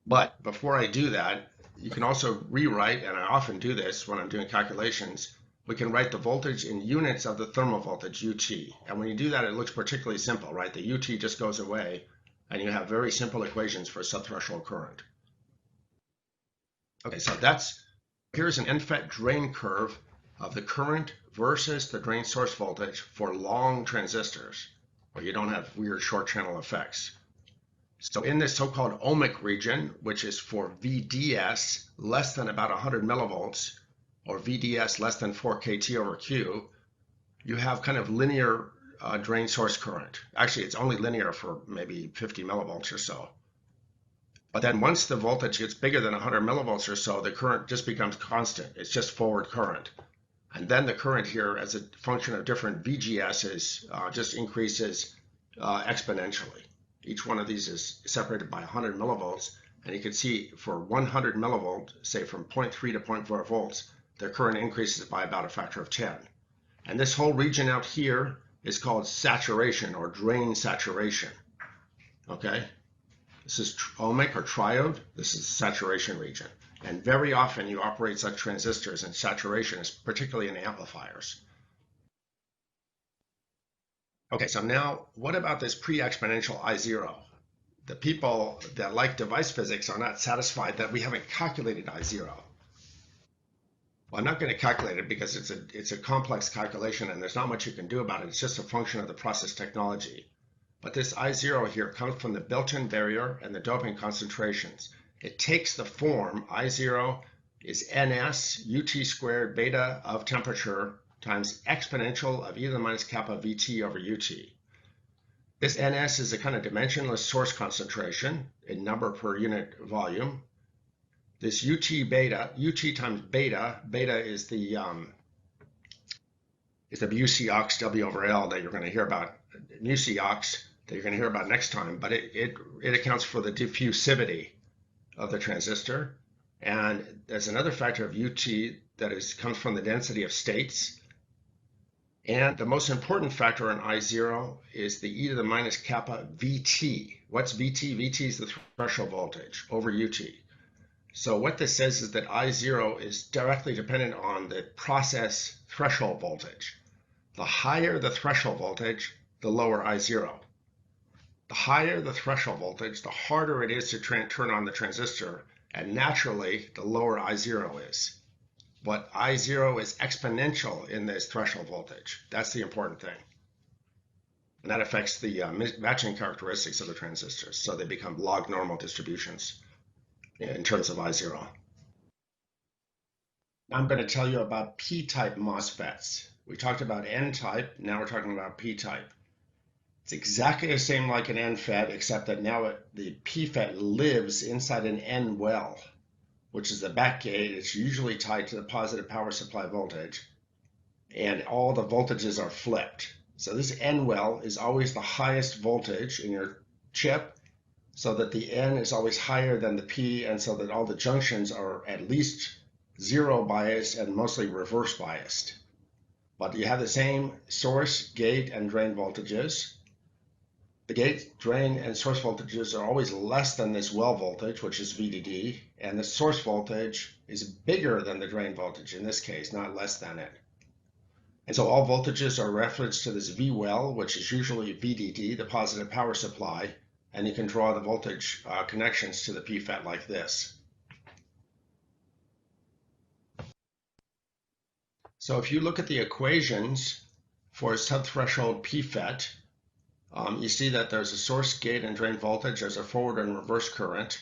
but before I do that, you can also rewrite, and I often do this when I'm doing calculations, we can write the voltage in units of the thermal voltage, UT. And when you do that, it looks particularly simple, right? The UT just goes away, and you have very simple equations for subthreshold current. Okay, so here's an NFET drain curve of the current versus the drain source voltage for long transistors, where you don't have weird short channel effects. So in this so-called ohmic region, which is for VDS less than about 100 millivolts, or VDS less than 4 kT over Q, you have kind of linear drain source current. Actually, it's only linear for maybe 50 millivolts or so. But then once the voltage gets bigger than 100 millivolts or so, the current just becomes constant. It's just forward current. And then the current here, as a function of different VGSs, just increases exponentially. Each one of these is separated by 100 millivolts. And you can see for 100 millivolt, say from 0.3 to 0.4 volts, the current increases by about a factor of 10. And this whole region out here is called saturation or drain saturation. Okay? This is ohmic or triode. This is the saturation region. And very often you operate such transistors in saturation, particularly in amplifiers. Okay, so now what about this pre-exponential I0? The people that like device physics are not satisfied that we haven't calculated I0. Well, I'm not going to calculate it because it's a complex calculation and there's not much you can do about it. It's just a function of the process technology. But this I0 here comes from the built-in barrier and the doping concentrations. It takes the form I0 is NS UT squared beta of temperature times exponential of e to the minus kappa VT over UT. This NS is a kind of dimensionless source concentration in number per unit volume. This UT beta, UT times beta, beta is the Bucy ox W over L that you're going to hear about, Bucy ox that you're going to hear about next time, but it accounts for the diffusivity of the transistor. And there's another factor of UT that comes from the density of states. And the most important factor in I0 is the e to the minus kappa VT. What's VT? VT is the threshold voltage over UT. So what this says is that I0 is directly dependent on the process threshold voltage. The higher the threshold voltage, the lower I0. The higher the threshold voltage, the harder it is to turn on the transistor, and naturally, the lower I0 is. But I0 is exponential in this threshold voltage. That's the important thing. And that affects the matching characteristics of the transistors. So they become log normal distributions in terms of I0. I'm going to tell you about P-type MOSFETs. We talked about N-type, now we're talking about P-type. It's exactly the same like an N-FET, except that now the P-FET lives inside an N-well, which is the back gate. It's usually tied to the positive power supply voltage, and all the voltages are flipped. So this N-well is always the highest voltage in your chip, so that the N is always higher than the P, and so that all the junctions are at least zero biased and mostly reverse biased. But you have the same source, gate, and drain voltages. The gate, drain, and source voltages are always less than this well voltage, which is VDD, and the source voltage is bigger than the drain voltage in this case, not less than it. And so all voltages are referenced to this V well, which is usually VDD, the positive power supply, and you can draw the voltage connections to the PFET like this. So if you look at the equations for a subthreshold PFET, you see that there's a source, gate, and drain voltage. There's a forward and reverse current.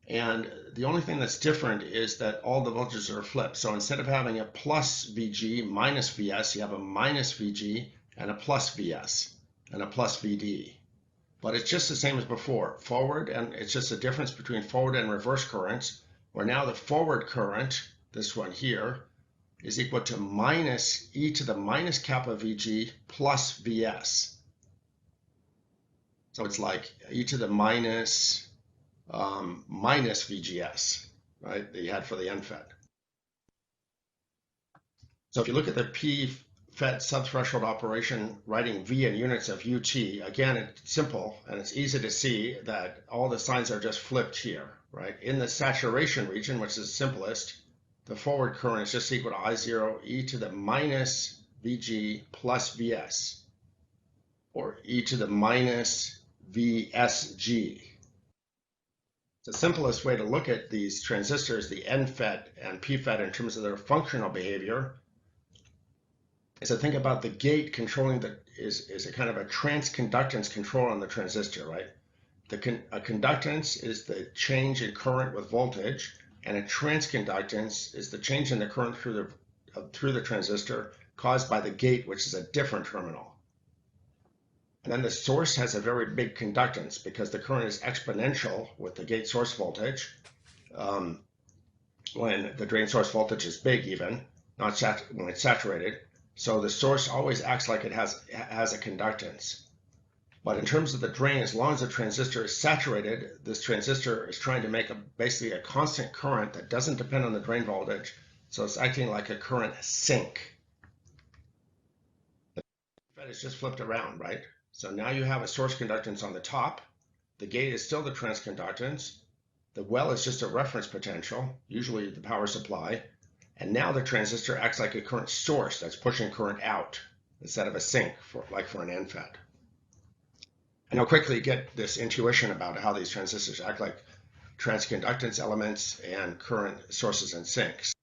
And the only thing that's different is that all the voltages are flipped. So instead of having a plus VG minus VS, you have a minus VG and a plus VS and a plus VD. But it's just the same as before. Forward, and it's just a difference between forward and reverse currents, where now the forward current, this one here, is equal to minus e to the minus kappa VG plus VS. So it's like e to the minus VGS, right, that you had for the NFET. So if you look at the PFET subthreshold operation, writing V in units of UT, again, it's simple and it's easy to see that all the signs are just flipped here, right? In the saturation region, which is simplest, the forward current is just equal to I0 e to the minus VG plus VS, or e to the minus VSG. The simplest way to look at these transistors, the NFET and PFET, in terms of their functional behavior, is to think about the gate controlling is a kind of a transconductance control on the transistor, right? A conductance is the change in current with voltage, and a transconductance is the change in the current through the transistor caused by the gate, which is a different terminal. And then the source has a very big conductance because the current is exponential with the gate source voltage when the drain source voltage is big, even not when it's saturated. So the source always acts like it has a conductance. But in terms of the drain, as long as the transistor is saturated, this transistor is trying to make basically a constant current that doesn't depend on the drain voltage. So it's acting like a current sink. The FET is just flipped around, right? So now you have a source conductance on the top. The gate is still the transconductance. The well is just a reference potential, usually the power supply. And now the transistor acts like a current source that's pushing current out instead of a sink, like for an NFET. And I'll quickly get this intuition about how these transistors act like transconductance elements and current sources and sinks.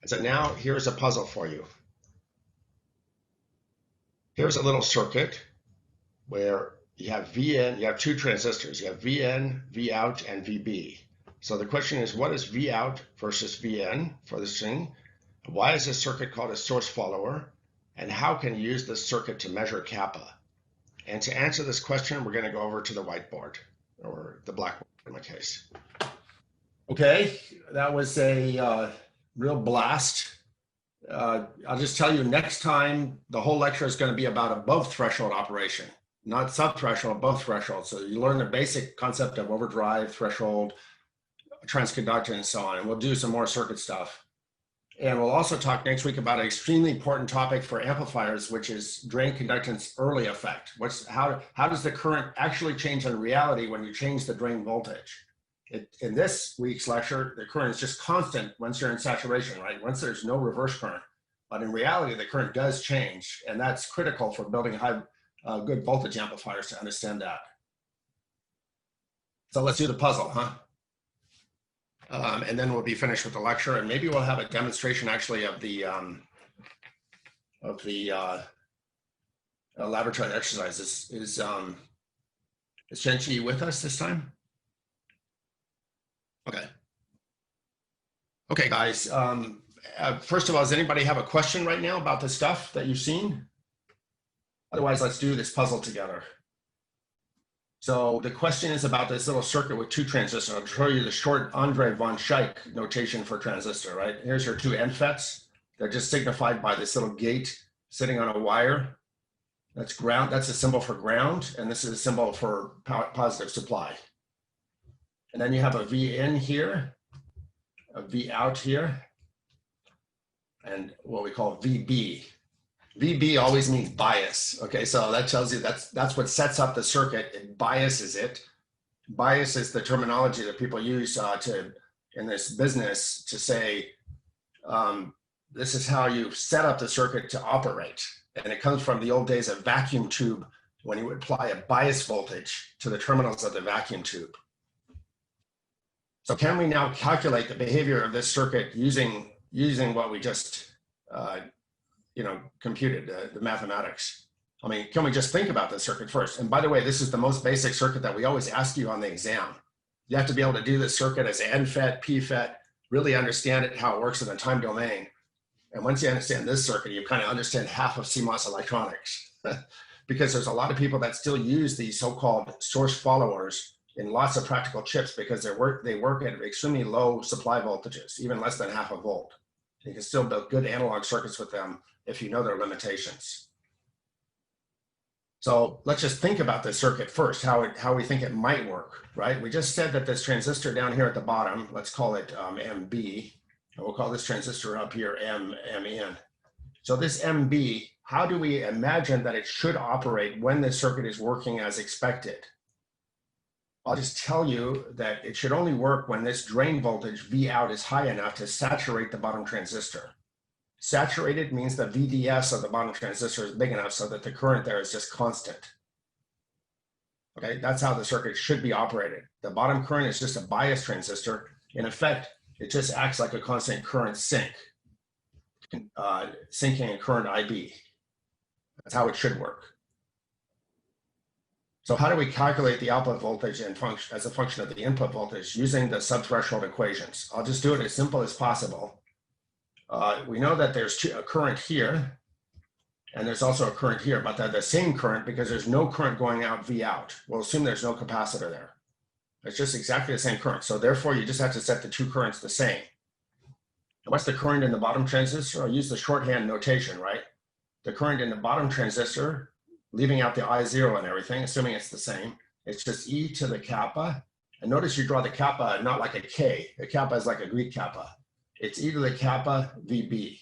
And so now here's a puzzle for you. Here's a little circuit where you have VN, you have two transistors. You have VN, Vout, and VB. So the question is, what is Vout versus VN for this thing? Why is this circuit called a source follower? And how can you use this circuit to measure kappa? And to answer this question, we're going to go over to the whiteboard, or the blackboard in my case. Okay, that was a real blast. I'll just tell you, next time, the whole lecture is going to be about above threshold operation, not subthreshold, above threshold. So you learn the basic concept of overdrive, threshold, transconductor, and so on. And we'll do some more circuit stuff. And we'll also talk next week about an extremely important topic for amplifiers, which is drain conductance early effect. How does the current actually change in reality when you change the drain voltage? In this week's lecture, the current is just constant once you're in saturation, right? Once there's no reverse current. But in reality, the current does change, and that's critical for building good voltage amplifiers to understand that. So let's do the puzzle, huh? And then we'll be finished with the lecture, and maybe we'll have a demonstration actually of the laboratory exercises. Is Shenchi with us this time? Okay. Okay, guys. First of all, does anybody have a question right now about the stuff that you've seen? Otherwise, let's do this puzzle together. So the question is about this little circuit with two transistors. I'll show you the short Andre von Schaik notation for transistor, right? Here's your two NFETs. They're just signified by this little gate sitting on a wire. That's ground. That's a symbol for ground, and this is a symbol for positive supply. And then you have a V in here, a V out here, and what we call VB. VB always means bias. Okay, so that tells you that's what sets up the circuit. It biases it. Bias is the terminology that people use in this business to say this is how you set up the circuit to operate. And it comes from the old days of vacuum tube when you would apply a bias voltage to the terminals of the vacuum tube. So can we now calculate the behavior of this circuit using what we just computed, the mathematics? I mean, can we just think about the circuit first? And by the way, this is the most basic circuit that we always ask you on the exam. You have to be able to do this circuit as NFET, PFET, really understand it, how it works in the time domain. And once you understand this circuit, you kind of understand half of CMOS electronics because there's a lot of people that still use these so-called source followers in lots of practical chips because they work at extremely low supply voltages, even less than half a volt. You can still build good analog circuits with them if you know their limitations. So let's just think about this circuit first, how we think it might work, right? We just said that this transistor down here at the bottom, let's call it MB, and we'll call this transistor up here MN. So this MB, how do we imagine that it should operate when this circuit is working as expected? I'll just tell you that it should only work when this drain voltage V out is high enough to saturate the bottom transistor. Saturated means the VDS of the bottom transistor is big enough so that the current there is just constant. Okay, that's how the circuit should be operated. The bottom current is just a bias transistor. In effect, it just acts like a constant current sink, sinking a current IB. That's how it should work. So how do we calculate the output voltage and as a function of the input voltage using the subthreshold equations? I'll just do it as simple as possible. We know that there's a current here, and there's also a current here, but they're the same current because there's no current going out V out. We'll assume there's no capacitor there. It's just exactly the same current. So therefore, you just have to set the two currents the same. And what's the current in the bottom transistor? I'll use the shorthand notation, right? The current in the bottom transistor, leaving out the I0 and everything, assuming it's the same, it's just E to the kappa. And notice you draw the kappa not like a K. The kappa is like a Greek kappa. It's E to the kappa VB.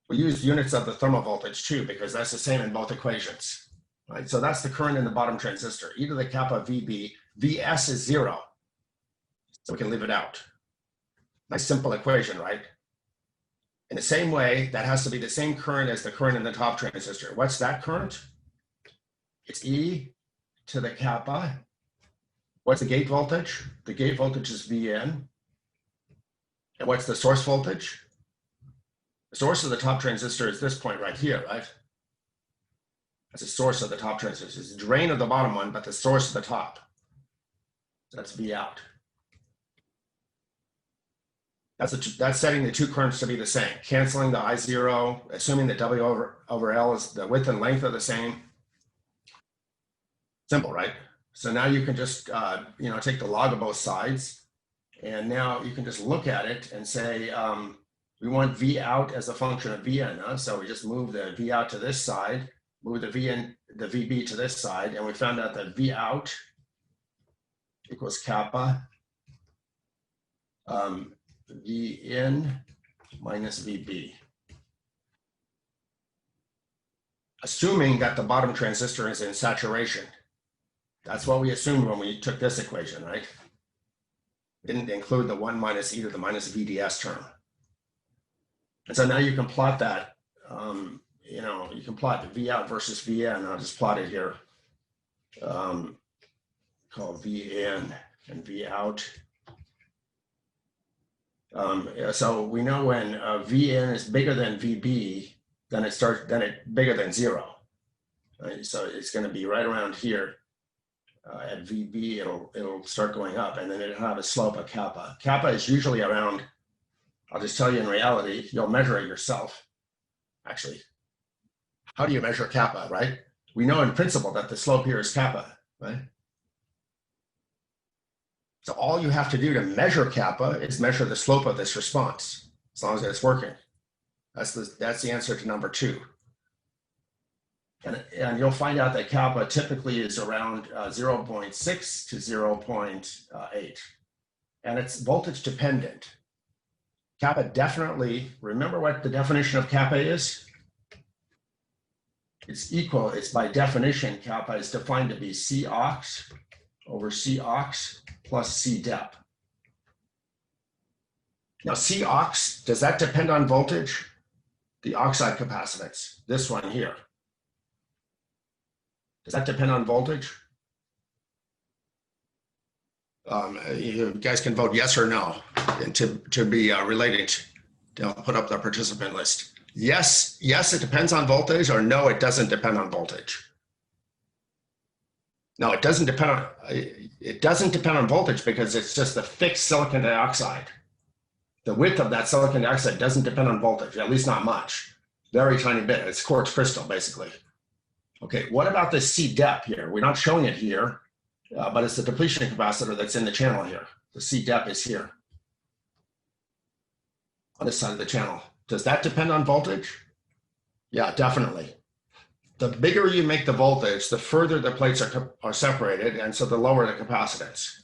We use units of the thermal voltage too, because that's the same in both equations. Right? So that's the current in the bottom transistor, E to the kappa VB. Vs is 0. So we can leave it out. Nice simple equation, right? In the same way, that has to be the same current as the current in the top transistor. What's that current? It's E to the kappa. What's the gate voltage? The gate voltage is Vn. And what's the source voltage? The source of the top transistor is this point right here, right? That's the source of the top transistor. It's the drain of the bottom one, but the source of the top. So that's V out. That's setting the two currents to be the same, canceling the I0, assuming that W over L is the width and length are the same. Simple, right? So now you can just take the log of both sides, and now you can just look at it and say we want V out as a function of Vn. So we just move the V out to this side, move the VB to this side, and we found out that V out equals kappa V in minus VB. Assuming that the bottom transistor is in saturation. That's what we assumed when we took this equation, right? Didn't include the 1 minus e to the minus VDS term. And so now you can plot that, you know, you can plot the V out versus VN. I'll just plot it here. Called VN and V out. So we know when VN is bigger than VB, then it bigger than 0. Right? So it's going to be right around here. At VB, it'll start going up, and then it'll have a slope of kappa. Kappa is usually around, I'll just tell you in reality, you'll measure it yourself, actually. How do you measure kappa, right? We know in principle that the slope here is kappa, right? So all you have to do to measure kappa is measure the slope of this response, as long as it's working. That's the answer to number 2. And you'll find out that kappa typically is around 0.6 to 0.8. And it's voltage dependent. Kappa definitely, remember what the definition of kappa is? It's by definition, kappa is defined to be C aux over C aux plus C dep. Now C aux, does that depend on voltage? The oxide capacitance, this one here. Does that depend on voltage? You guys can vote yes or no and to be related. They'll put up the participant list. Yes, it depends on voltage, or no, it doesn't depend on voltage. No, it doesn't depend on voltage because it's just a fixed silicon dioxide. The width of that silicon dioxide doesn't depend on voltage, at least not much. Very tiny bit. It's quartz crystal, basically. Okay, what about the C dep here? We're not showing it here, but it's the depletion capacitor that's in the channel here. The C dep is here on this side of the channel. Does that depend on voltage? Yeah, definitely. The bigger you make the voltage, the further the plates are separated, and so the lower the capacitance.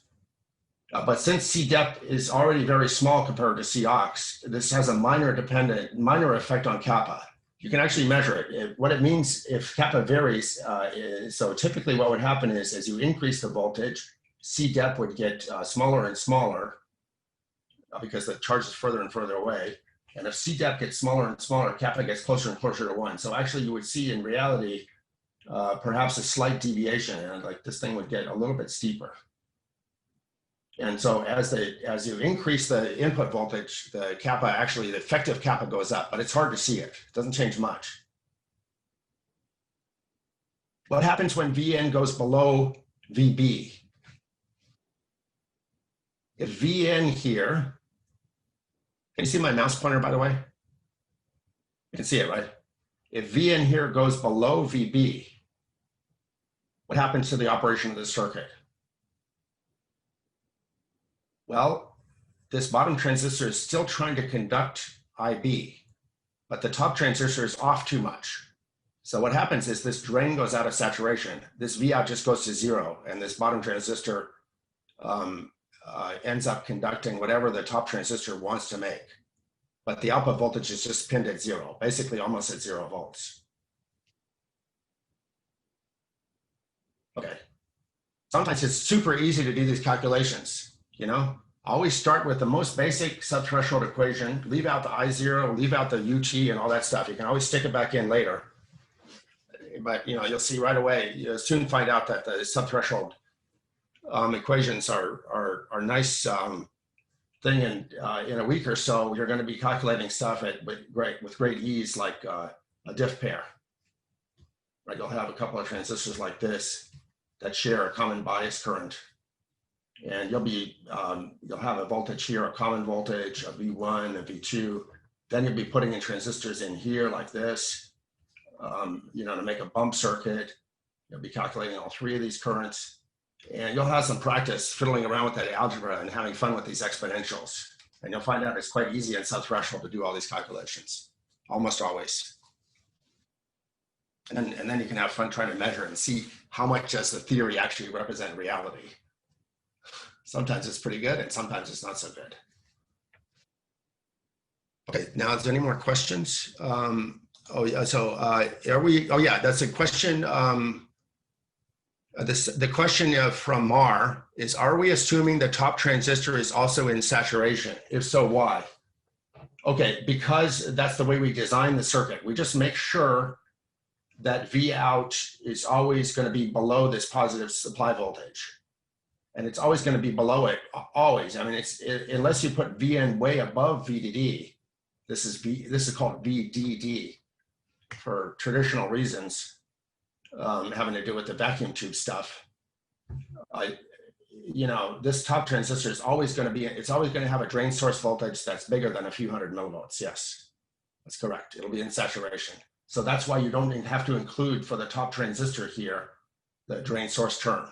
But since C dep is already very small compared to C aux, this has a minor effect on kappa. You can actually measure it. What it means if kappa varies, so typically what would happen is as you increase the voltage, C dep would get smaller and smaller because the charge is further and further away. And if C dep gets smaller and smaller, kappa gets closer and closer to 1. So actually you would see in reality, perhaps a slight deviation, and like this thing would get a little bit steeper. And so as you increase the input voltage, the kappa actually, the effective kappa goes up, but it's hard to see it. It doesn't change much. What happens when Vn goes below Vb? If Vn here, can you see my mouse pointer, by the way? You can see it, right? If Vn here goes below Vb, what happens to the operation of the circuit? Well, this bottom transistor is still trying to conduct IB, but the top transistor is off too much. So what happens is this drain goes out of saturation. This V out just goes to 0, and this bottom transistor ends up conducting whatever the top transistor wants to make. But the output voltage is just pinned at 0, basically almost at 0 volts. Okay. Sometimes it's super easy to do these calculations. You know, always start with the most basic subthreshold equation, leave out the I0, leave out the UT and all that stuff. You can always stick it back in later. But, you know, you'll see right away, you'll soon find out that the subthreshold equations are nice thing. And in a week or so, you're going to be calculating stuff with great ease, like a diff pair. Right? You'll have a couple of transistors like this that share a common bias current. And you'll have a voltage here, a common voltage, a V1, a V2. Then you'll be putting in transistors in here like this, you know, to make a bump circuit. You'll be calculating all 3 of these currents. And you'll have some practice fiddling around with that algebra and having fun with these exponentials. And you'll find out it's quite easy in subthreshold to do all these calculations, almost always. And then you can have fun trying to measure and see how much does the theory actually represent reality. Sometimes it's pretty good and sometimes it's not so good. Okay, now is there any more questions? Oh yeah, so are we, oh yeah, that's a question. The question from Mar is, are we assuming the top transistor is also in saturation? If so, why? Okay, because that's the way we design the circuit. We just make sure that V out is always going to be below this positive supply voltage. And it's always going to be below it, always. I mean, unless you put Vn way above VDD, this is called VDD for traditional reasons, having to do with the vacuum tube stuff. This top transistor is always going to be, it's always going to have a drain source voltage that's bigger than a few hundred millivolts. Yes, that's correct. It'll be in saturation. So that's why you don't even have to include for the top transistor here, the drain source term.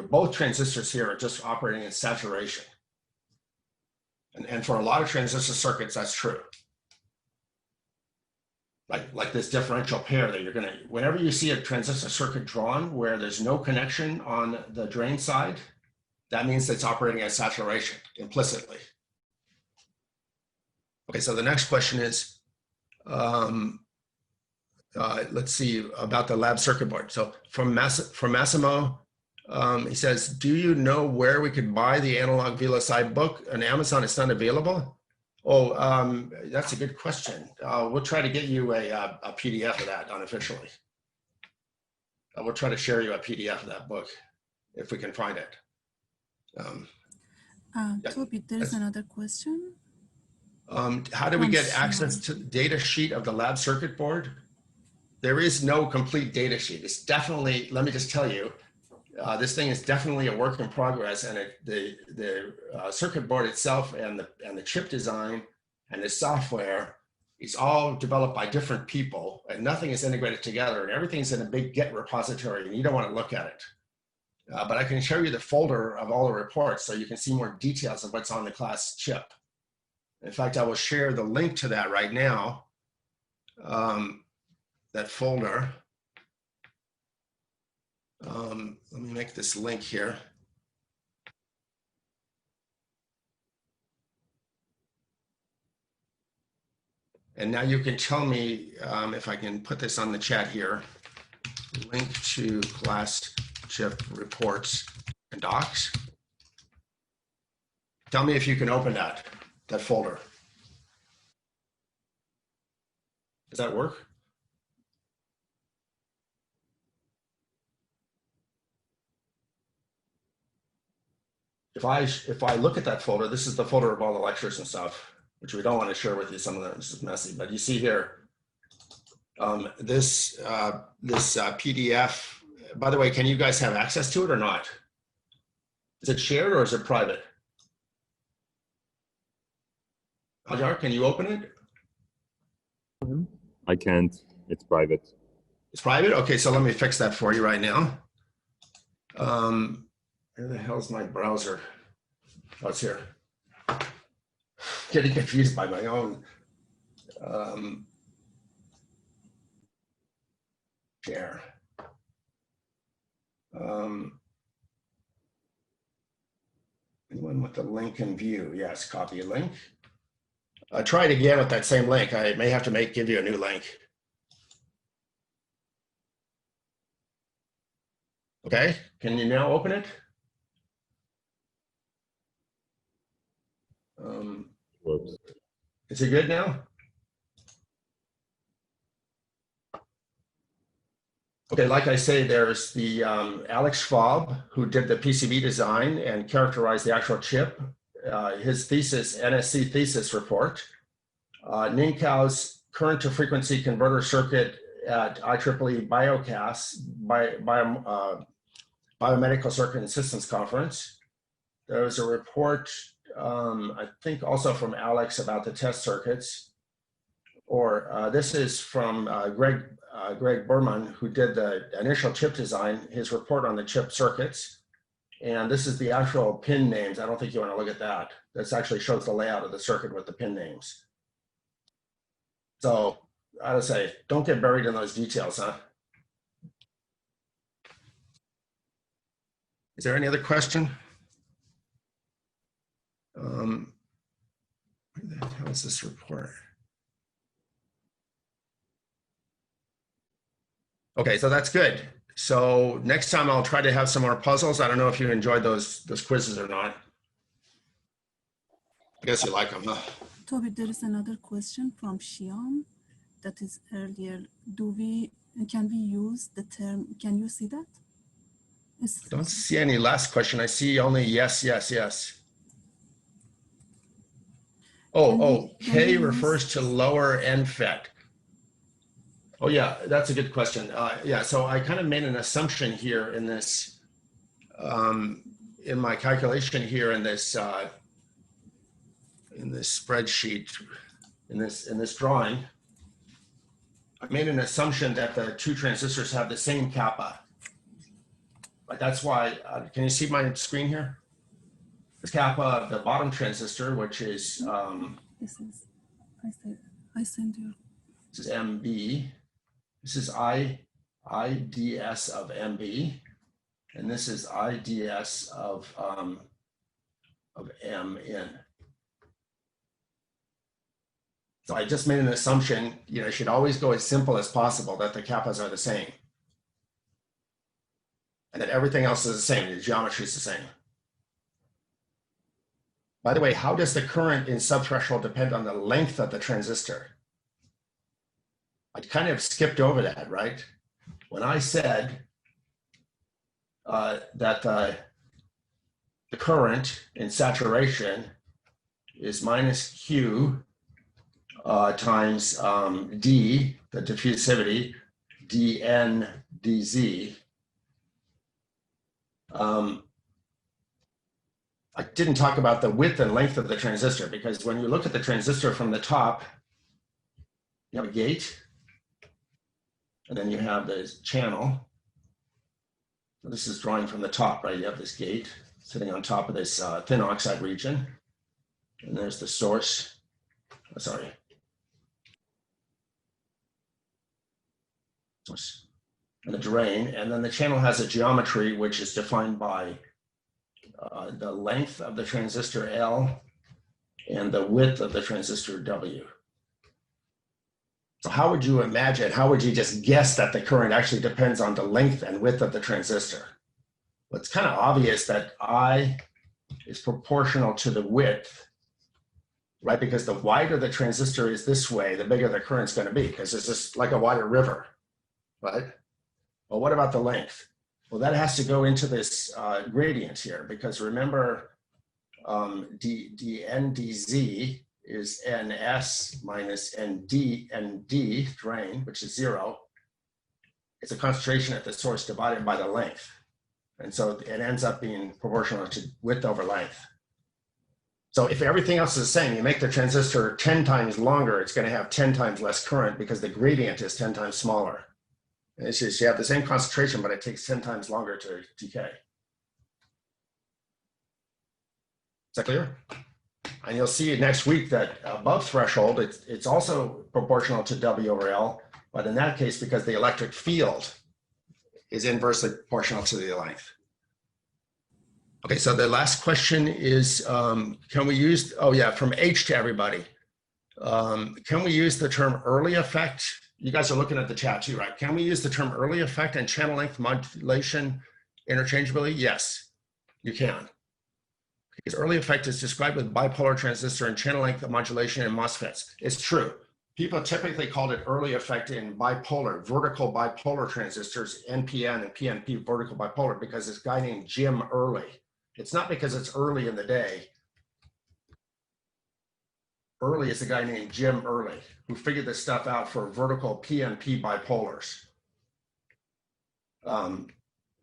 Both transistors here are just operating in saturation. And for a lot of transistor circuits, that's true. Like this differential pair that you're gonna, whenever you see a transistor circuit drawn where there's no connection on the drain side, that means it's operating at saturation implicitly. Okay, so the next question is, let's see about the lab circuit board. So from Massimo, he says, do you know where we could buy the analog VLSI book? On Amazon, it's not available. Oh, that's a good question. We'll try to get you a PDF of that unofficially. We'll try to share you a PDF of that book if we can find it. Toby, there is another question. How do we get access to the data sheet of the lab circuit board? There is no complete data sheet. It's definitely, let me just tell you, this thing is definitely a work in progress, and the circuit board itself and the chip design and the software is all developed by different people, and nothing is integrated together, and everything's in a big Git repository, and you don't want to look at it. But I can show you the folder of all the reports so you can see more details of what's on the class chip. In fact, I will share the link to that right now, that folder. Let me make this link here. And now you can tell me if I can put this on the chat here, link to class chip reports and docs. Tell me if you can open that folder. Does that work? If I look at that folder, this is the folder of all the lectures and stuff, which we don't want to share with you. Some of them is just messy, but you see here, this PDF. By the way, can you guys have access to it or not? Is it shared or is it private? Hajar, can you open it? I can't. It's private. It's private? Okay, so let me fix that for you right now. Where the hell's my browser? Oh, it's here. Getting confused by my own share. Anyone with the link in view? Yes, copy a link. Try it again with that same link. I may have to give you a new link. Okay, can you now open it? Works. Is it good now? Okay, like I say, there's the Alex Schwab, who did the PCB design and characterized the actual chip. His thesis, NSC thesis report. Ninkau's current to frequency converter circuit at IEEE Biomedical Circuit and Systems Conference. There was a report, I think also from Alex about the test circuits. Or this is from Greg Berman, who did the initial chip design, his report on the chip circuits. And this is the actual pin names. I don't think you want to look at that. This actually shows the layout of the circuit with the pin names. So I would say, don't get buried in those details, huh? Is there any other question? Where the hell What's this report? Okay, so that's good. So next time I'll try to have some more puzzles. I don't know if you enjoyed those quizzes or not. I guess you like them, huh? Toby, there is another question from Shiam that is earlier. Can we use the term, can you see that? I don't see any last question. I see only yes, yes, yes. K refers to lower NFET. Oh yeah, that's a good question. Yeah, so I kind of made an assumption here in this, in my calculation here in this spreadsheet, in this drawing. I made an assumption that the two transistors have the same kappa. But that's why, can you see my screen here? This kappa of the bottom transistor, which is, This is, I send you. this is MB. This is IDS of MB. And this is IDS of MN. So I just made an assumption, you know, it should always go as simple as possible that the kappas are the same. And that everything else is the same, the geometry is the same. By the way, how does the current in subthreshold depend on the length of the transistor? I kind of skipped over that, right? When I said that the current in saturation is minus Q times D, the diffusivity, dN dZ. I didn't talk about the width and length of the transistor because when you look at the transistor from the top, you have a gate, and then you have this channel. So this is drawing from the top, right? You have this gate sitting on top of this thin oxide region, and there's the source. Oh, sorry. Source. And the drain, and then the channel has a geometry which is defined by the length of the transistor L and the width of the transistor W. So how would you imagine, how would you just guess that the current actually depends on the length and width of the transistor? Well, it's kind of obvious that I is proportional to the width, right? Because the wider the transistor is this way, the bigger the current's going to be, because it's just like a wider river, right? Well, what about the length? Well, that has to go into this gradient here, because remember, dN dZ is NS minus ND drain, which is 0. It's a concentration at the source divided by the length. And so it ends up being proportional to width over length. So if everything else is the same, you make the transistor 10 times longer, it's going to have 10 times less current because the gradient is 10 times smaller. It's just, you have the same concentration, but it takes 10 times longer to decay. Is that clear? And you'll see next week that above threshold, it's also proportional to W over L, but in that case, because the electric field is inversely proportional to the length. Okay, so the last question is, can we use, oh yeah, from H to everybody. Can we use the term early effect? You guys are looking at the chat too, right? Can we use the term early effect and channel length modulation interchangeably? Yes, you can. Because early effect is described with bipolar transistor and channel length modulation in MOSFETs. It's true. People typically called it early effect in bipolar, vertical bipolar transistors, NPN and PNP vertical bipolar, because this guy named Jim Early. It's not because it's early in the day. Early is a guy named Jim Early, who figured this stuff out for vertical PNP bipolars.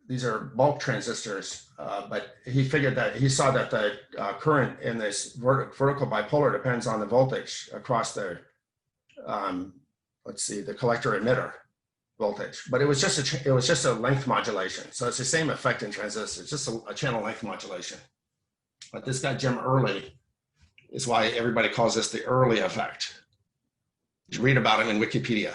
These are bulk transistors, but he figured that, he saw that the current in this vertical bipolar depends on the voltage across the, let's see, the collector emitter voltage. But it was just a length modulation. So it's the same effect in transistors, it's just a channel length modulation. But this guy, Jim Early, is why everybody calls this the early effect. You read about him in Wikipedia.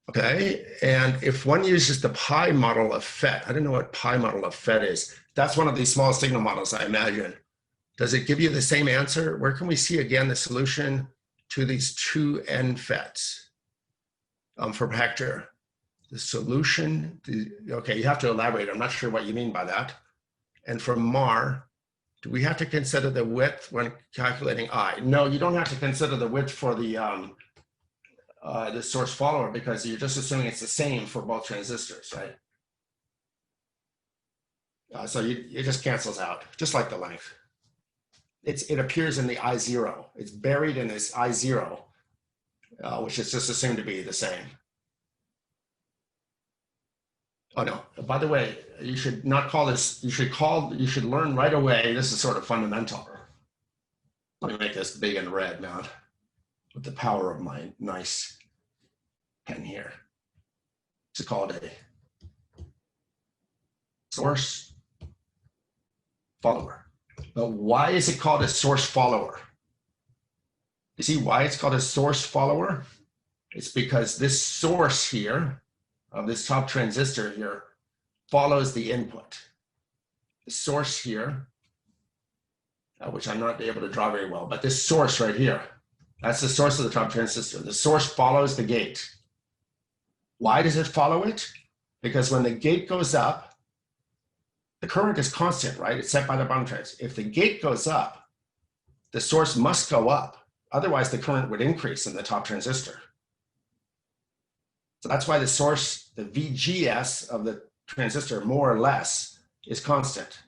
Okay, and if one uses the pi model of FET, I don't know what pi model of FET is. That's one of these small signal models, I imagine. Does it give you the same answer? Where can we see again the solution to these two NFETs per hectare? The solution, okay, you have to elaborate. I'm not sure what you mean by that. And for MAR, do we have to consider the width when calculating I? No, you don't have to consider the width for the source follower because you're just assuming it's the same for both transistors, right? So it just cancels out, just like the length. It appears in the I0. It's buried in this I0, which is just assumed to be the same. Oh no, by the way, you should not call this, you should learn right away. This is sort of fundamental. Let me make this big and red now with the power of my nice pen here. It's called a source follower. But why is it called a source follower? You see why it's called a source follower? It's because this source here of this top transistor here follows the input. The source here, which I'm not able to draw very well, but this source right here, that's the source of the top transistor. The source follows the gate. Why does it follow it? Because when the gate goes up, the current is constant, right? It's set by the bottom transistor. If the gate goes up, the source must go up. Otherwise, the current would increase in the top transistor. So that's why the source, the VGS of the transistor, more or less, is constant.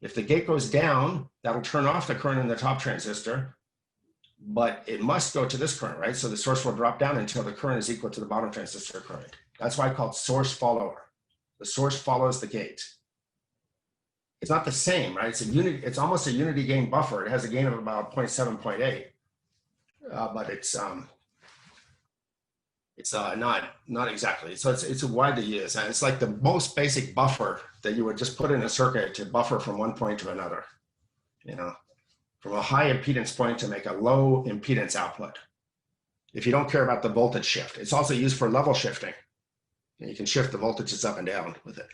If the gate goes down, that'll turn off the current in the top transistor, but it must go to this current, right? So the source will drop down until the current is equal to the bottom transistor current. That's why I call it source follower. The source follows the gate. It's not the same, right? It's almost a unity gain buffer. It has a gain of about 0.7, 0.8, but it's not exactly. So it's widely used, and it's like the most basic buffer that you would just put in a circuit to buffer from one point to another, you know, from a high impedance point to make a low impedance output. If you don't care about the voltage shift, it's also used for level shifting. And you can shift the voltages up and down with it.